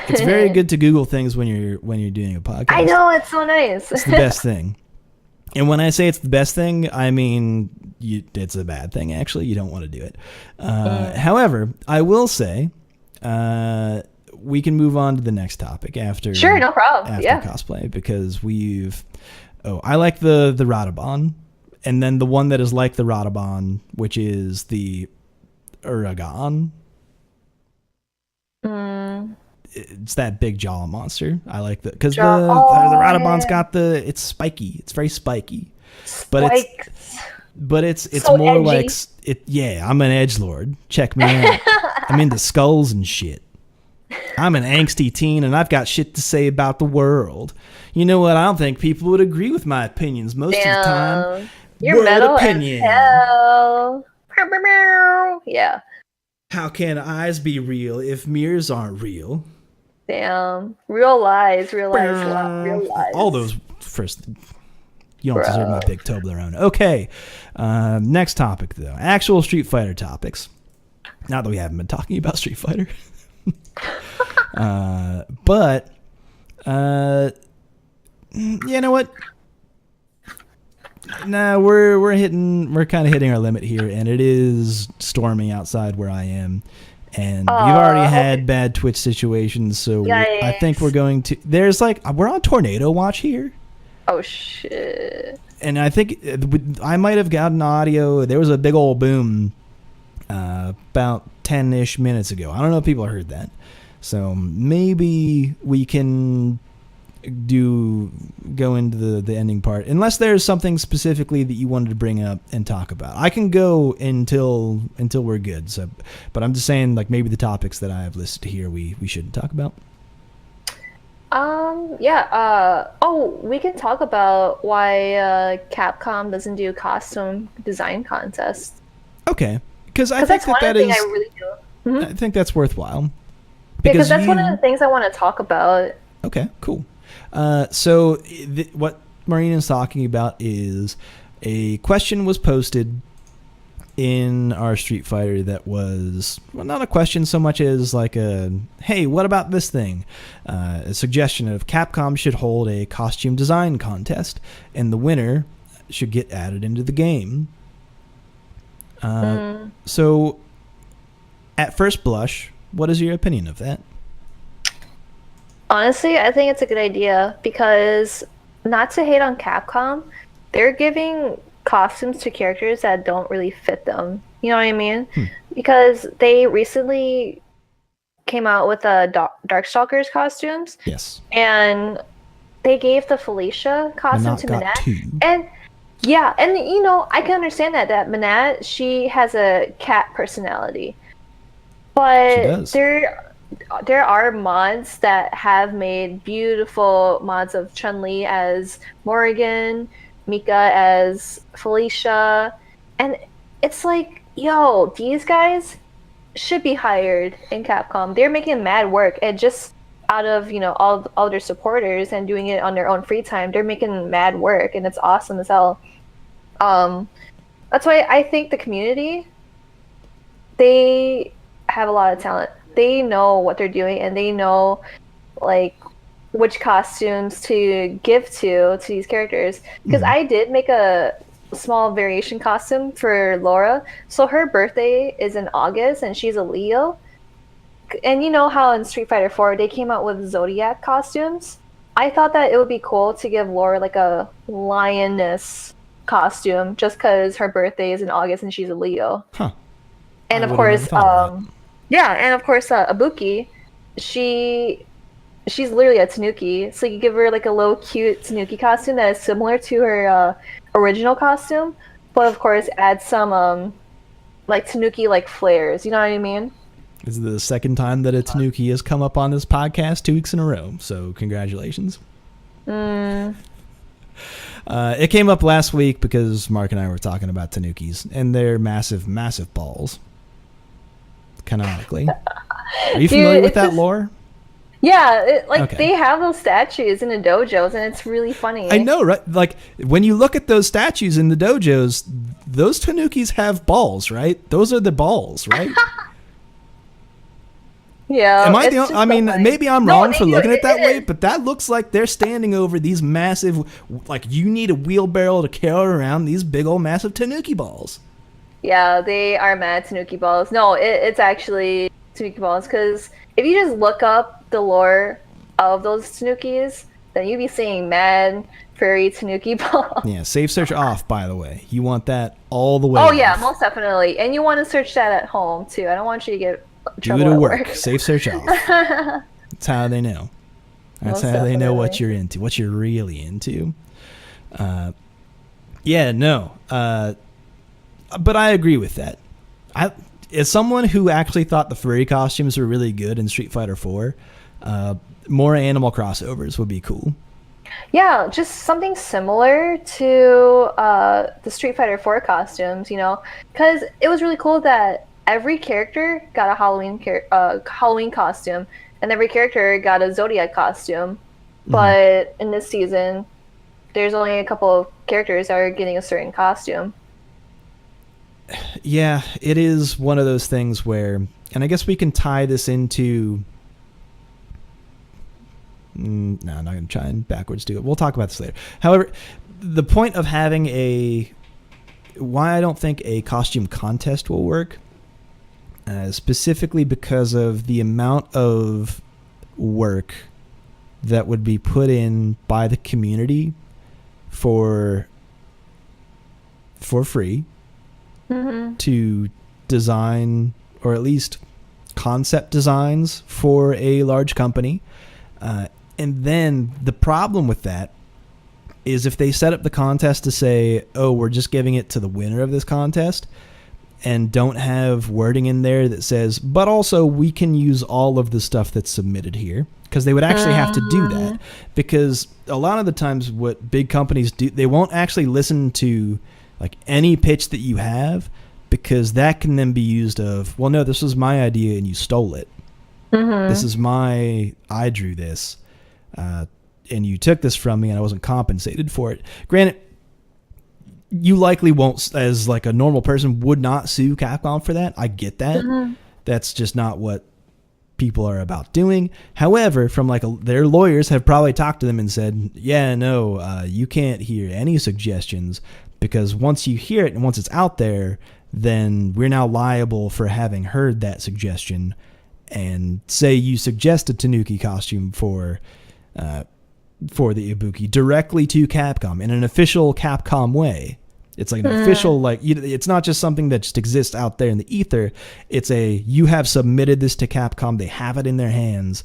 It's very good to Google things when you're doing a podcast. I know, it's so nice. It's the best thing. And when I say it's the best thing, I mean it's a bad thing, actually. You don't want to do it. However, I will say we can move on to the next topic after. Sure, no problem. After cosplay, because I like the Radabon, and then the one that is like the Radabon, which is the Uragan. It's that big jaw monster. I like because the Radabon's got it's spiky. It's very spiky, but But it's So more edgy. like yeah, I'm an edgelord. Check me out. I'm into skulls and shit. I'm an angsty teen and I've got shit to say about the world. You know what? I don't think people would agree with my opinions most of the time. You're World metal opinion. as hell. Yeah. How can eyes be real if mirrors aren't real? Damn. Real lies. Real lies. Real lies. All those first. You don't deserve my big Toblerone. Okay. Next topic, though. Actual Street Fighter topics. Not that we haven't been talking about Street Fighter. But you know what? Nah, we're kind of hitting our limit here, and it is storming outside where I am, and we've already had bad Twitch situations, so I think we're going to. We're on tornado watch here. Oh shit! And I think I might have gotten audio. There was a big old boom about 10-ish minutes ago. I don't know if people heard that. So maybe we can go into the ending part, unless there's something specifically that you wanted to bring up and talk about. I can go until we're good. So, but I'm just saying, like, maybe the topics that I have listed here we shouldn't talk about. Yeah. We can talk about why Capcom doesn't do costume design contests. Okay, because I think that is. I really do. Mm-hmm. I think that's worthwhile. Because that's one of the things I want to talk about. Okay, cool. So what Mahreen is talking about is a question was posted in our Street Fighter that was, well, not a question so much as like a, hey, what about this thing? A suggestion of Capcom should hold a costume design contest, and the winner should get added into the game. So, at first blush, what is your opinion of that? Honestly, I think it's a good idea because, not to hate on Capcom, they're giving costumes to characters that don't really fit them. You know what I mean? Because they recently came out with Darkstalkers costumes. Yes. And they gave the Felicia costume to Manat. And yeah, and you know, I can understand that Manat, she has a cat personality. But there are mods that have made beautiful mods of Chun-Li as Morrigan, Mika as Felicia, and it's like, yo, these guys should be hired in Capcom. They're making mad work, and just out of, you know, all their supporters and doing it on their own free time, they're making mad work, and it's awesome as hell. That's why I think the community, they have a lot of talent. They know what they're doing, and they know like which costumes to give to these characters. Because I did make a small variation costume for Laura. So her birthday is in August, and she's a Leo. And you know how in Street Fighter 4 they came out with Zodiac costumes? I thought that it would be cool to give Laura like a lioness costume, just because her birthday is in August and she's a Leo. And of course, Ibuki, she's literally a Tanuki, so you give her like a low cute Tanuki costume that is similar to her original costume, but of course add some like Tanuki like flares. You know what I mean? This is the second time that a Tanuki has come up on this podcast 2 weeks in a row, so congratulations. It came up last week because Mark and I were talking about Tanukis and their massive, massive balls. Canonically. Are you familiar with that lore? Yeah, they have those statues in the dojos, and it's really funny. I know, right? Like, when you look at those statues in the dojos, those Tanukis have balls, right? Those are the balls, right? Yeah. Am I the only, I mean, maybe I'm wrong for looking at it that way, but that looks like they're standing over these massive, like, you need a wheelbarrow to carry around these big old massive Tanuki balls. Yeah, they are mad Tanuki balls. No, it's actually Tanuki balls, because if you just look up the lore of those Tanukis, then you'd be seeing mad furry Tanuki balls. Yeah, save search off, by the way. You want that all the way off. off. Yeah, most definitely. And you want to search that at home, too. I don't want you to get trouble do it at work. Save search off. That's how they know. That's most how definitely. They know what you're into, what you're really into. but I agree with that. As someone who actually thought the furry costumes were really good in Street Fighter 4, more animal crossovers would be cool. Yeah, just something similar to the Street Fighter 4 costumes, you know, because it was really cool that every character got a Halloween costume, and every character got a Zodiac costume. But in this season, there's only a couple of characters that are getting a certain costume. Yeah, it is one of those things where, and I guess we can tie this into. No, I'm not going to try and backwards do it. We'll talk about this later. However, the point of having why I don't think a costume contest will work, specifically because of the amount of work that would be put in by the community for free to design, or at least concept designs for a large company. And then the problem with that is if they set up the contest to say, oh, we're just giving it to the winner of this contest, and don't have wording in there that says, but also we can use all of the stuff that's submitted here, because they would actually have to do that, because a lot of the times what big companies do, they won't actually listen to like any pitch that you have, because that can then be used of, well, no, this was my idea and you stole it. This is I drew this, and you took this from me and I wasn't compensated for it. Granted, you likely won't, as like a normal person, would not sue Capcom for that. I get that. That's just not what people are about doing. However, from like their lawyers have probably talked to them and said, yeah, no, you can't hear any suggestions, because once you hear it and once it's out there, then we're now liable for having heard that suggestion. And say you suggest a Tanuki costume for the Ibuki directly to Capcom in an official Capcom way. It's like an official, like, it's not just something that just exists out there in the ether. It's you have submitted this to Capcom. They have it in their hands.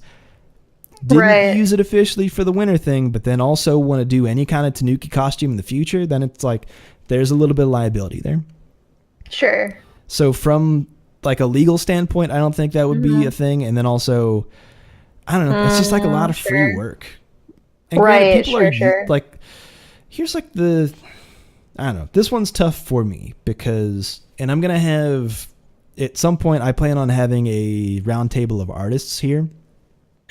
Didn't use it officially for the winter thing, but then also want to do any kind of Tanuki costume in the future. Then it's like, there's a little bit of liability there. Sure. So from like a legal standpoint, I don't think that would be a thing. And then also, I don't know, it's just like a lot of free work. And people are like, here's like I don't know, this one's tough for me because, and I'm going to have, at some point, I plan on having a round table of artists here.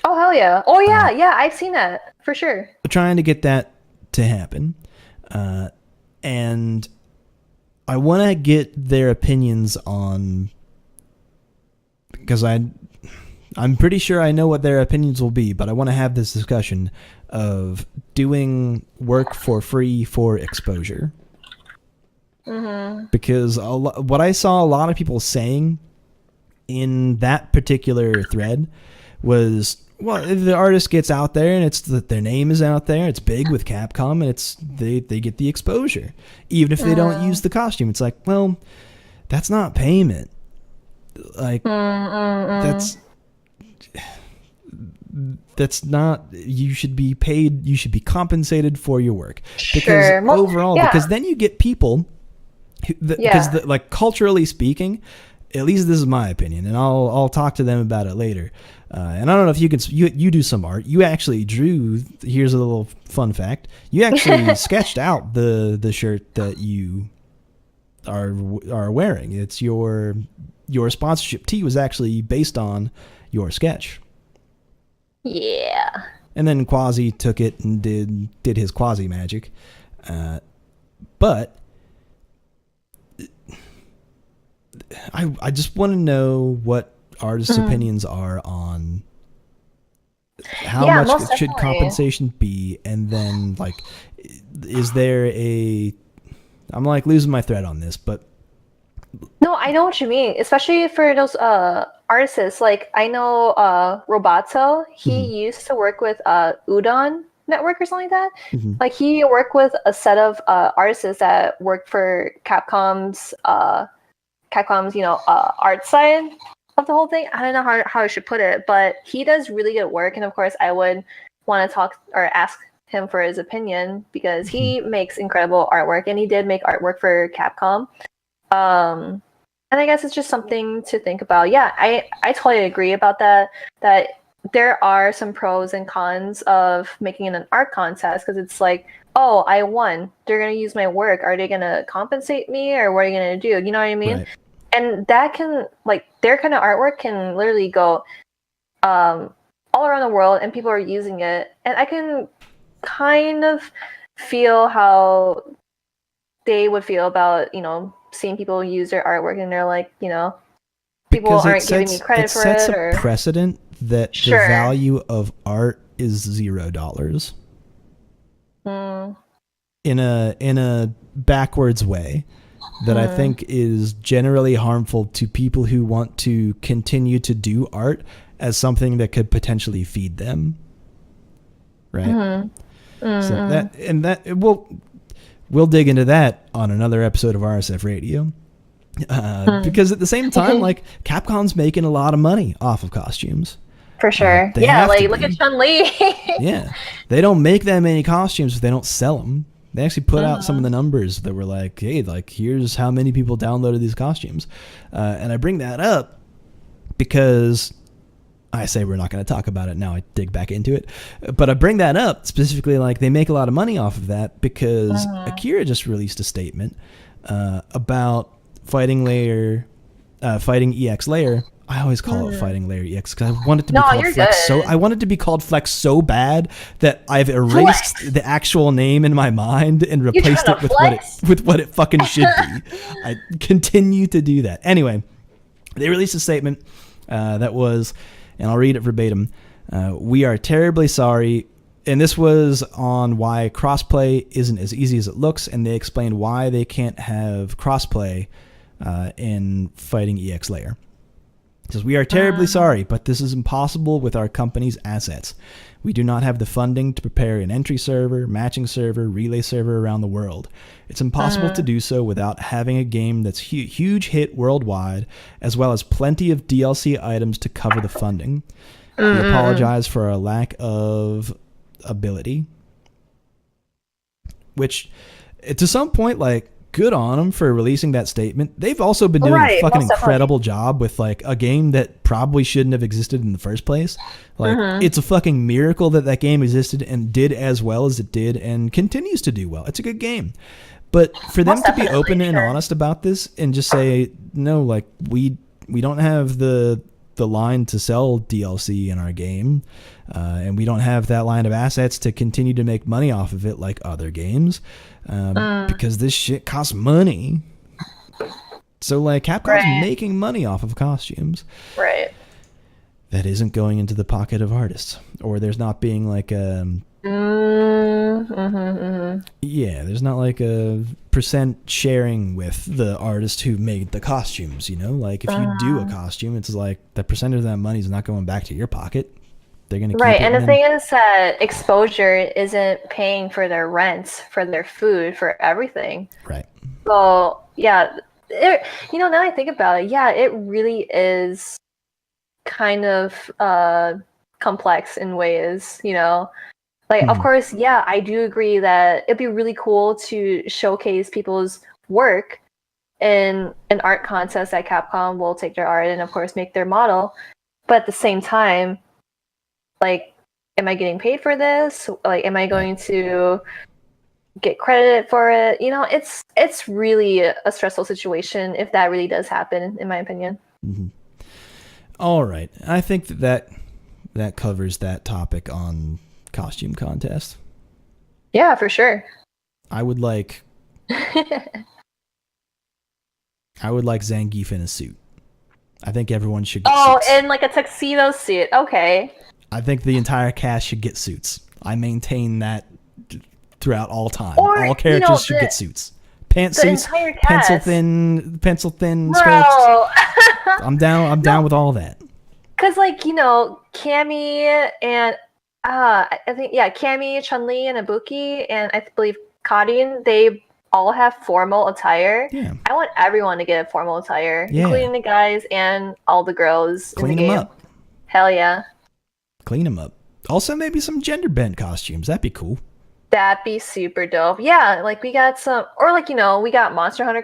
Oh, hell yeah. Oh, yeah, yeah, I've seen that, for sure. Trying to get that to happen. And I want to get their opinions on, because I'm pretty sure I know what their opinions will be, but I want to have this discussion of doing work for free for exposure. Because what I saw a lot of people saying in that particular thread was, well, if the artist gets out there and it's that their name is out there, it's big with Capcom, and it's they get the exposure, even if they don't use the costume. It's like, well, that's not payment. Like that's not, you should be paid, you should be compensated for your work, because overall, because then you get people because like culturally speaking, at least this is my opinion, and I'll talk to them about it later. And I don't know if you do some art. You actually drew. Here's a little fun fact. You actually sketched out the shirt that you are wearing. It's your sponsorship tee was actually based on your sketch. Yeah. And then Quasi took it and did his Quasi magic. But I just want to know what artists' opinions are on how much should compensation be, and then like, is there I'm like losing my thread on this, but no, I know what you mean, especially for those artists. Like I know Roboto, he used to work with Udon Network or something like that. Like he worked with a set of artists that worked for Capcom's art side of the whole thing. I don't know how I should put it, but he does really good work, and of course I would want to talk or ask him for his opinion, because he makes incredible artwork, and he did make artwork for Capcom. And I guess it's just something to think about. Yeah, I totally agree about that. That there are some pros and cons of making it an art contest, because it's like, oh, I won. They're gonna use my work. Are they gonna compensate me, or what are you gonna do? You know what I mean? Right. And that can, like, their kind of artwork can literally go all around the world, and people are using it. And I can kind of feel how they would feel about, seeing people use their artwork and they're like, people Because aren't giving me credit for it, sets or a precedent that Sure. the value of art is $0 Mm, in a backwards way that I think is generally harmful to people who want to continue to do art as something that could potentially feed them. Right? So we'll dig into that on another episode of RSF Radio. Because at the same time, like, Capcom's making a lot of money off of costumes. for sure. They Yeah, have to like, look be. at Chun-Li. Yeah, they don't make that many costumes if they don't sell them. They actually put out some of the numbers that were like, hey, like, here's how many people downloaded these costumes. And I bring that up because I say we're not going to talk about it now. I dig back into it. But I bring that up specifically, like, they make a lot of money off of that because Akira just released a statement about Fighting EX Layer. I always call it Fighting Layer EX because I want it to be called Flex. Good. I want it to be called Flex so bad that I've erased the actual name in my mind and replaced it with what it fucking should be. I continue to do that. Anyway, they released a statement that was, and I'll read it verbatim. We are terribly sorry. And this was on why crossplay isn't as easy as it looks, and they explained why they can't have crossplay in Fighting EX Layer. It says, we are terribly sorry, but this is impossible with our company's assets. We do not have the funding to prepare an entry server, matching server, relay server around the world. It's impossible to do so without having a game that's huge hit worldwide, as well as plenty of DLC items to cover the funding. We apologize for our lack of ability. Which, to some point, like, good on them for releasing that statement. They've also been doing a fucking incredible job with, like, a game that probably shouldn't have existed in the first place. Like, it's a fucking miracle that game existed and did as well as it did and continues to do well. It's a good game. But for them to be open and honest about this and just say, no, like, we don't have the line to sell DLC in our game, and we don't have that line of assets to continue to make money off of it like other games, because this shit costs money. So, like, Capcom's making money off of costumes. Right. That isn't going into the pocket of artists. Or there's not being like a... Yeah, there's not like a percent sharing with the artist who made the costumes, you know? Like, if you do a costume, it's like the percentage of that money is not going back to your pocket. They're going to keep it. And the thing is that exposure isn't paying for their rents, for their food, for everything. Right. So, yeah, now I think about it, yeah, it really is kind of complex in ways, Like, of course, yeah, I do agree that it'd be really cool to showcase people's work in an art contest that Capcom will take their art and, of course, make their model. But at the same time, like, am I getting paid for this? Like, am I going to get credited for it? It's really a stressful situation if that really does happen, in my opinion. Mm-hmm. All right. I think that covers that topic on costume contest. Yeah, for sure. I would like Zangief in a suit. I think everyone should get suits. In like a tuxedo suit. Okay. I think the entire cast should get suits. I maintain that throughout all time. Or, all characters should get suits. Pantsuits, pencil thin skirts. I'm down with all that. Cause, like, Cammy and I think, Cammy, Chun-Li, and Ibuki, and I believe Kadin, they all have formal attire. Yeah. I want everyone to get a formal attire, including the guys and all the girls in the game. Clean them up. Hell yeah. Clean them up. Also, maybe some gender bent costumes. That'd be cool. That'd be super dope. Yeah, like we got some, or like, we got Monster Hunter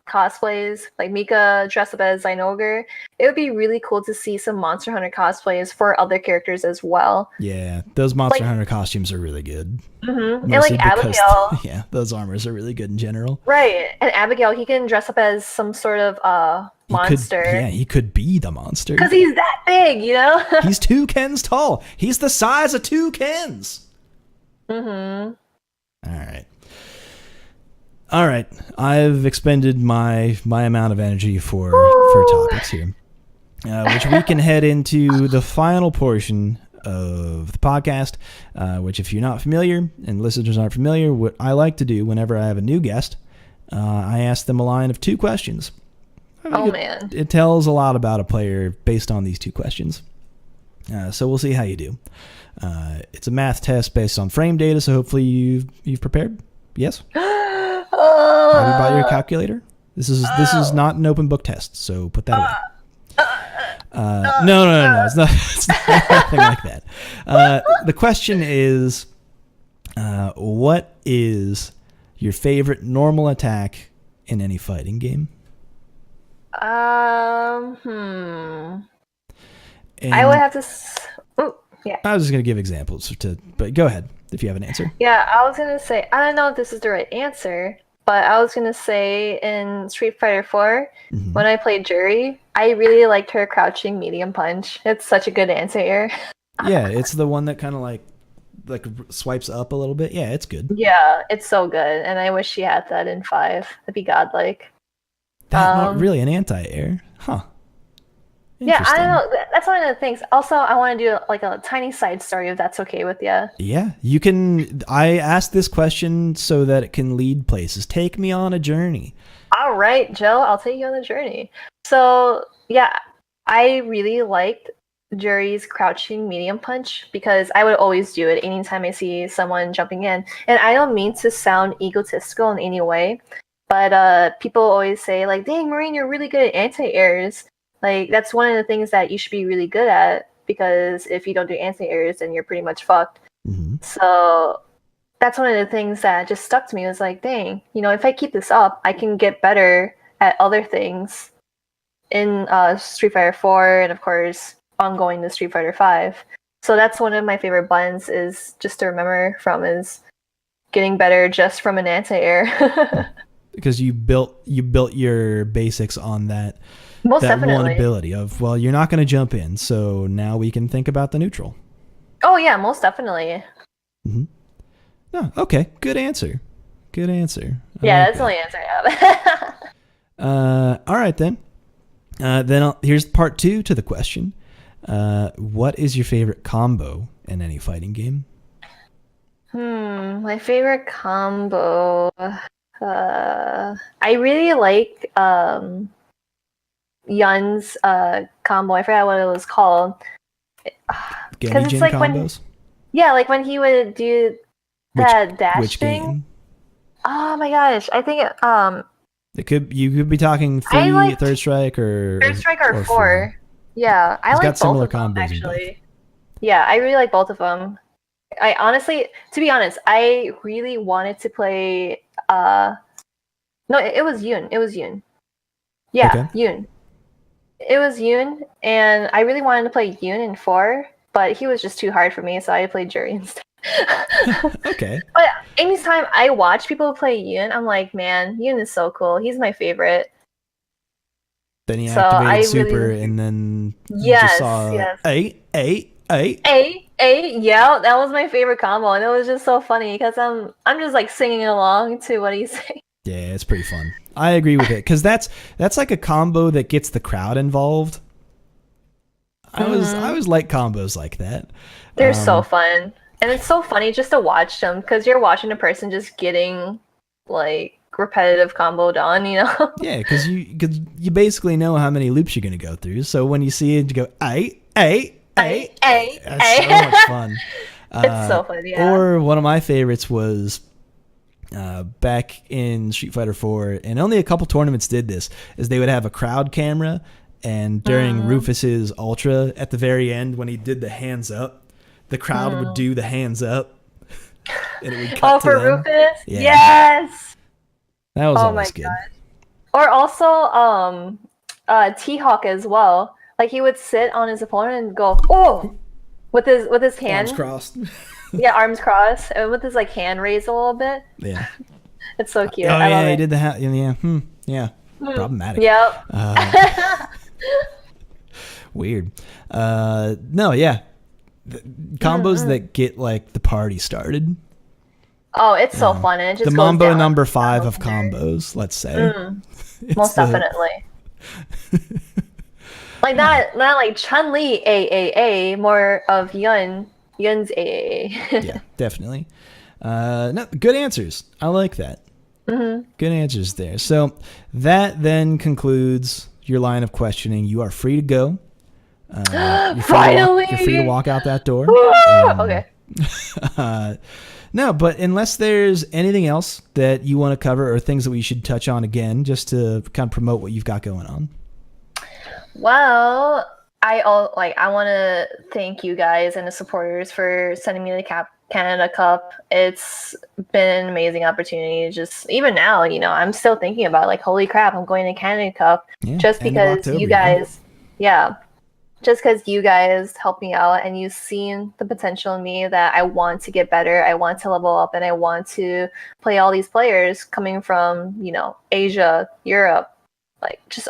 cosplays, like Mika dressed up as Zynoger. It would be really cool to see some Monster Hunter cosplays for other characters as well. Yeah, those Monster Hunter costumes are really good. Mm-hmm. And like because, Abigail. Yeah, those armors are really good in general. Right. And Abigail, he can dress up as some sort of monster. He could be the monster. Because he's that big, He's 2 Kens tall. He's the size of 2 Kens. Mm-hmm. All right. I've expended my amount of energy for topics here, which we can head into the final portion of the podcast, which if you're not familiar and listeners aren't familiar, what I like to do whenever I have a new guest, I ask them a line of 2 questions. Man. It tells a lot about a player based on these 2 questions. So we'll see how you do. It's a math test based on frame data, so hopefully you've prepared. Yes? Have you bought your calculator? This is not an open book test, so put that away. No. It's not anything like that. The question is, what is your favorite normal attack in any fighting game? I would have to. Yeah. I was just gonna give examples but go ahead if you have an answer. Yeah, I was gonna say I don't know if this is the right answer, but I was gonna say in Street Fighter 4, when I played Juri, I really liked her crouching medium punch. It's such a good anti-air. Yeah, it's the one that kind of like swipes up a little bit. Yeah, it's good. Yeah, it's so good, and I wish she had that in 5. That'd be godlike. Not really an anti-air, huh? Yeah, I don't know. That's one of the things. Also, I want to do like a tiny side story if that's okay with you. Yeah, you can. I asked this question so that it can lead places. Take me on a journey. All right, Joe, I'll take you on the journey. So, yeah, I really liked Juri's crouching medium punch because I would always do it anytime I see someone jumping in. And I don't mean to sound egotistical in any way, but people always say, like, dang, Mahreen, you're really good at anti-airs. Like, that's one of the things that you should be really good at, because if you don't do anti-airs, then you're pretty much fucked. So that's one of the things that just stuck to me. It was like, dang, if I keep this up, I can get better at other things in Street Fighter 4 and, of course, ongoing to Street Fighter 5. So that's one of my favorite buttons is just to remember from is getting better just from an anti-air. Because you built your basics on that. Most that definitely. one ability of, well, you're not going to jump in, so now we can think about the neutral. Oh yeah, most definitely. No, okay, good answer. Yeah, that's the only answer I have. All right then. Here's part 2 to the question. What is your favorite combo in any fighting game? My favorite combo. I really like Yun's combo. I forgot what it was called. Because it's like combos? Like when he would do that dash thing. Game? Oh my gosh! I think you could be talking Third Strike or 4. Yeah, I like both of them actually. Yeah, I really like both of them. I honestly, to be honest, I really wanted to play. No, it was Yun. Yeah, okay. Yun. It was Yun, and I really wanted to play Yun in 4, but he was just too hard for me, so I played Juri instead. Okay. But anytime I watch people play Yun, I'm like, man, Yun is so cool. He's my favorite. Then he activated super, and then you just saw A. Yeah, that was my favorite combo, and it was just so funny because I'm just like singing along to what he's saying. Yeah, it's pretty fun. I agree with it because that's like a combo that gets the crowd involved. I always like combos like that. They're so fun, and it's so funny just to watch them because you're watching a person just getting like repetitive combo done, Yeah, because you basically know how many loops you're gonna go through. So when you see it, you go That's so much fun. It's so fun, yeah. Or one of my favorites was back in Street Fighter 4, and only a couple tournaments did this, is they would have a crowd camera, and during Rufus's Ultra, at the very end, when he did the hands up, the crowd would do the hands up. And it would cut to for them. Rufus? Yeah. Yes! That was Oh always my good. god. Or also, T-Hawk as well. Like, he would sit on his opponent and go, oh! With his hand. Arms crossed. Yeah, arms crossed. And with his, like, hand raised a little bit. Yeah. It's so cute. Oh, I love yeah, he it. did the hat. Yeah. Yeah. Problematic. Yep. Weird. No, yeah. Combos that get, like, the party started. Oh, it's so fun. And it just The goes Mambo down number 5 from of there. combos, let's say. Most definitely. Like, not like Chun-Li AAA, more of Yun's AAA. Yeah, definitely. No, good answers. I like that. Good answers there. So that then concludes your line of questioning. You are free to go. Finally! You're free to walk out that door. Okay. No, but unless there's anything else that you want to cover or things that we should touch on again, just to kind of promote what you've got going on. Well, I want to thank you guys and the supporters for sending me the Canada Cup. It's been an amazing opportunity. Just even now, I'm still thinking about, like, holy crap, I'm going to Canada Cup just because October, you guys, just because you guys helped me out and you've seen the potential in me that I want to get better, I want to level up, and I want to play all these players coming from, Asia, Europe, like just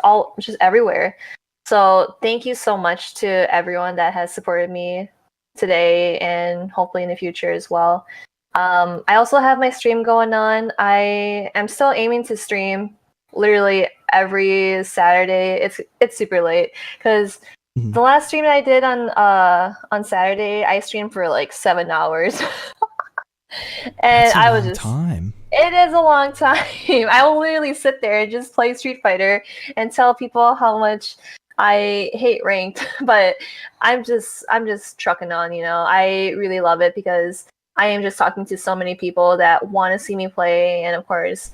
everywhere. So thank you so much to everyone that has supported me today and hopefully in the future as well. I also have my stream going on. I am still aiming to stream literally every Saturday. It's super late because the last stream that I did on Saturday, I streamed for like 7 hours. And I was just time. It is a long time. I will literally sit there and just play Street Fighter and tell people how much I hate ranked, but I'm just trucking on, I really love it because I am just talking to so many people that want to see me play, and of course,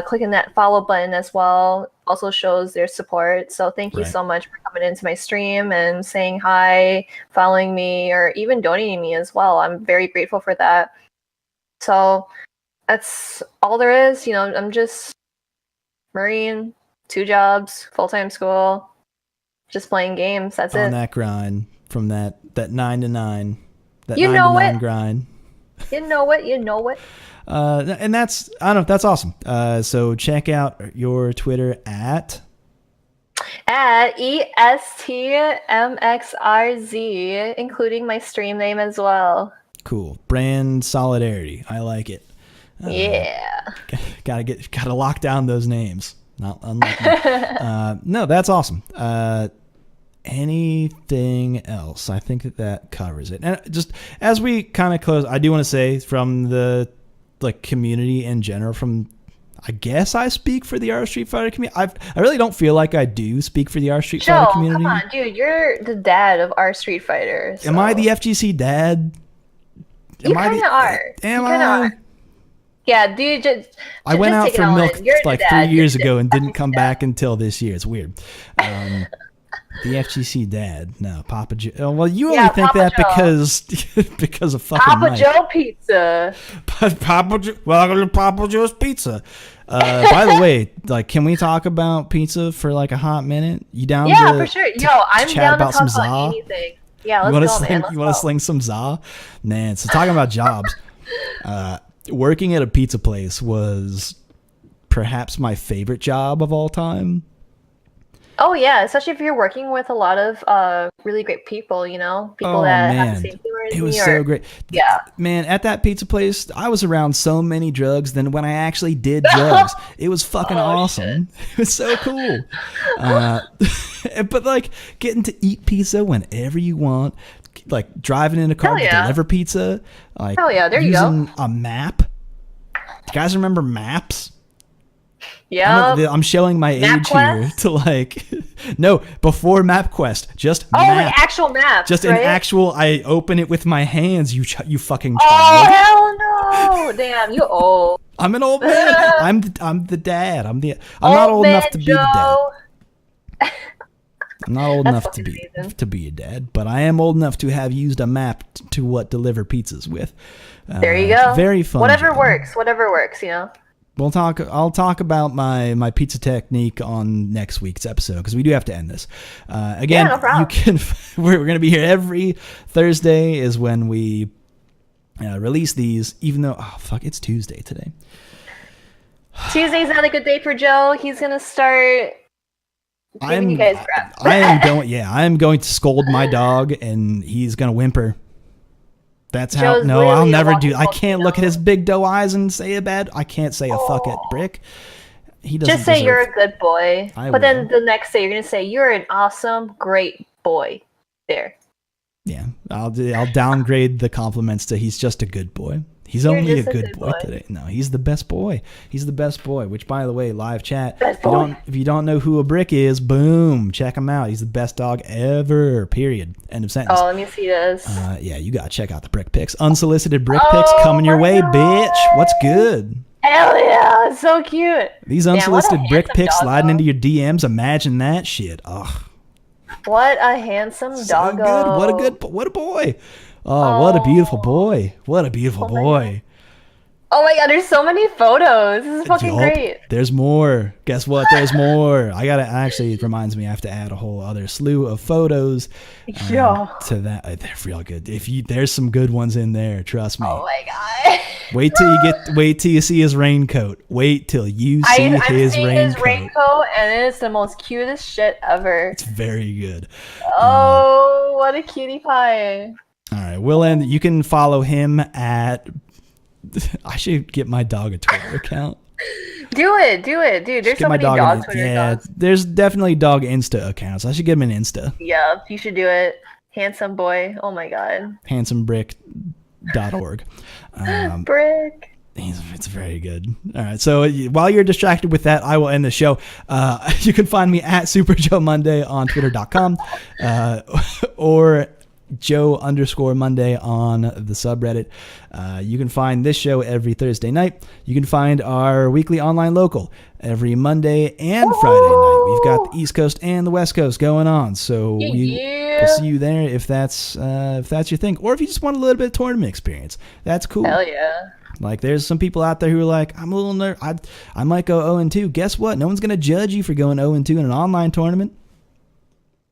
clicking that follow button as well also shows their support. So thank you so much for coming into my stream and saying hi, following me, or even donating me as well. I'm very grateful for that. So that's all there is. I'm just Mahreen, 2 jobs, full-time school, just playing games. That's it. On that grind from that 9 to 9. That You 9 know to 9 it. grind. You know it. And that's, I don't know, that's awesome. So check out your Twitter at ESTMXRZ, including my stream name as well. Cool. Brand solidarity. I like it. Yeah. Gotta lock down those names. Not unlike me. No, that's awesome. Anything else? I think that covers it. And just as we kind of close, I do want to say from the community in general, I guess I speak for the R Street Fighter community. I really don't feel like I do speak for the R Street Fighter community. Come on, dude. You're the dad of R Street Fighter. So. Am I the FGC dad? You kind of are. Am I? Yeah, dude. I went out for milk like 3 years ago and didn't come dad. back until this year. It's weird. The FGC dad. No, Papa Joe. Well, you only think Papa that Joe. because of fucking Papa Mike. Joe Pizza. Welcome to Papa Joe's Pizza. By the way, can we talk about pizza for like a hot minute? You down? Yeah, for sure. Yo, I'm chat down about to talk some about za? anything. Yeah, let's go, man. You want to sling some za? Man, so talking about jobs. Working at a pizza place was perhaps my favorite job of all time. Oh yeah, especially if you're working with a lot of really great people, people that have the same humor as me. It was so great. Yeah. Man, at that pizza place, I was around so many drugs than when I actually did drugs. It was fucking awesome. Shit. It was so cool. But getting to eat pizza whenever you want, driving in a car to deliver pizza, hell yeah, there you go. Using a map. You guys remember maps? Yeah. I'm showing my age here to no, before MapQuest, just map. The actual map. Just right? an actual. I open it with my hands. You fucking child. Oh hell no! Damn, you old. I'm an old man. I'm the dad. I'm not old enough to be the dad. I'm not old enough fucking amazing. to be a dad, but I am old enough to have used a map to deliver pizzas with. There you go. Very fun. Whatever job. works, you know. I'll talk about my pizza technique on next week's episode because we do have to end this. Again, no problem. we're going to be here every Thursday is when we release these, even though it's Tuesday today. Tuesday's not a good day for Joe. He's gonna start giving you guys crap. I am going to scold my dog, and he's gonna whimper. That's how. Joe's No, I'll never do. I volcano. can't look at his big doe eyes and say a bad. I can't say a fuck it, Brick. He doesn't. Just say deserve- you're a good boy. I But then will. the next day you're gonna say you're an awesome, great boy. There. Yeah, I'll downgrade the compliments to he's just a good boy. He's You're only a just a good good boy boy. today. No, he's the best boy. He's the best boy. Which, by the way, live chat. Best boy. If you don't know who a Brick is, boom, check him out. He's the best dog ever. Period. End of sentence. Oh, let me see this. Yeah, you gotta check out the Brick pics. Unsolicited Brick pics Oh coming your my way, God. bitch. What's good? Hell yeah, it's so cute. These Man, what a unsolicited Brick handsome pics doggo. sliding into your DMs. Imagine that shit. Ugh. What a handsome So doggo. good. What a boy. Oh, what a beautiful boy. What a beautiful my boy. Oh my god, there's so many photos. This is fucking Yup. great. There's more. Guess what? There's more. Actually, it reminds me I have to add a whole other slew of photos Yeah. to that. They're real good. There's some good ones in there. Trust me. Oh my god. Wait till you see his raincoat. Wait till you see I'm his seeing raincoat. his raincoat, and it is the most cutest shit ever. It's very good. Oh, what a cutie pie. All right, we'll end. You can follow him at. I should get my dog a Twitter account. Do it, dude. There's Get so my many dog dog an- Twitter yeah, accounts. there's definitely dog Insta accounts. I should give him an Insta. Yep, you should do it. Handsome boy. Oh my god. Handsomebrick.org. Brick. It's very good. All right. So while you're distracted with that, I will end the show. You can find me at Super Joe Monday on Twitter.com or Joe_Monday on the subreddit. You can find this show every Thursday night. You can find our weekly online local every Monday and Friday night. We've got the East Coast and the West Coast going on. So we'll see you there if that's your thing, or if you just want a little bit of tournament experience. That's cool. Hell yeah. Like, there's some people out there who are like, I'm a little nervous. I might go 0-2. Guess what? No one's going to judge you for going 0-2 in an online tournament.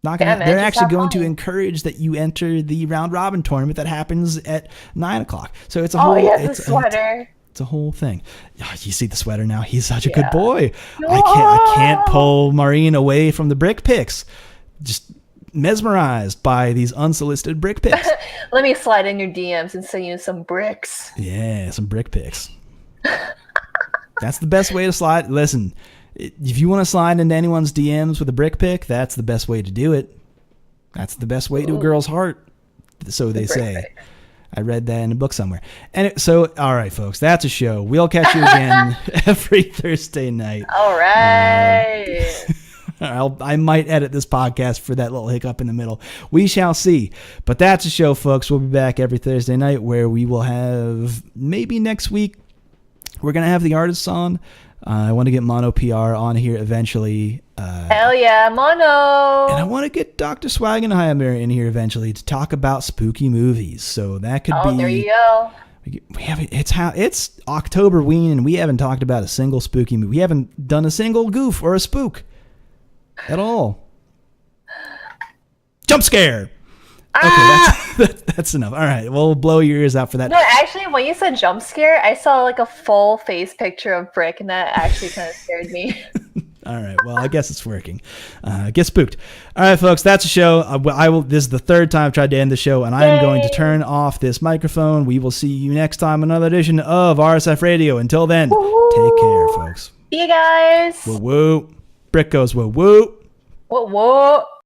Not gonna. Yeah, man, they're just actually have going to fun. encourage that you enter the round robin tournament that happens at 9:00. So it's a Oh whole. yes, the sweater. It's a whole thing. Oh, you see the sweater now? He's such a good Yeah. boy. I can't pull Mahreen away from the brick pics. Just mesmerized by these unsolicited brick pics. Let me slide in your DMs and send you some bricks. Yeah, some brick pics. That's the best way to slide. Listen, if you want to slide into anyone's DMs with a brick pic, that's the best way to do it. That's the best way to a girl's heart. So they say. pic. I read that in a book somewhere. All right, folks, that's a show. We'll catch you again every Thursday night. All right. I might edit this podcast for that little hiccup in the middle. We shall see. But that's a show, folks. We'll be back every Thursday night where we will have, maybe next week, we're going to have the artists on. I want to get Mono PR on here eventually. Hell yeah, mono. And I want to get Dr. Swagenheimer in here eventually to talk about spooky movies. So that could be... Oh, there you go. It's Octoberween and we haven't talked about a single spooky movie. We haven't done a single goof or a spook at all. Jump scare. Okay, that's enough. All right, we'll blow your ears out for that. No, actually, when you said jump scare, I saw like a full face picture of Brick, and that actually kind of scared me. All right, well, I guess it's working. Get spooked. All right, folks, that's a show. I will. This is the third time I've tried to end the show, and I am going to turn off this microphone. We will see you next time, another edition of RSF Radio. Until then, take care, folks. See you guys. Woo woo. Brick goes woo woo. Whoa, whoa.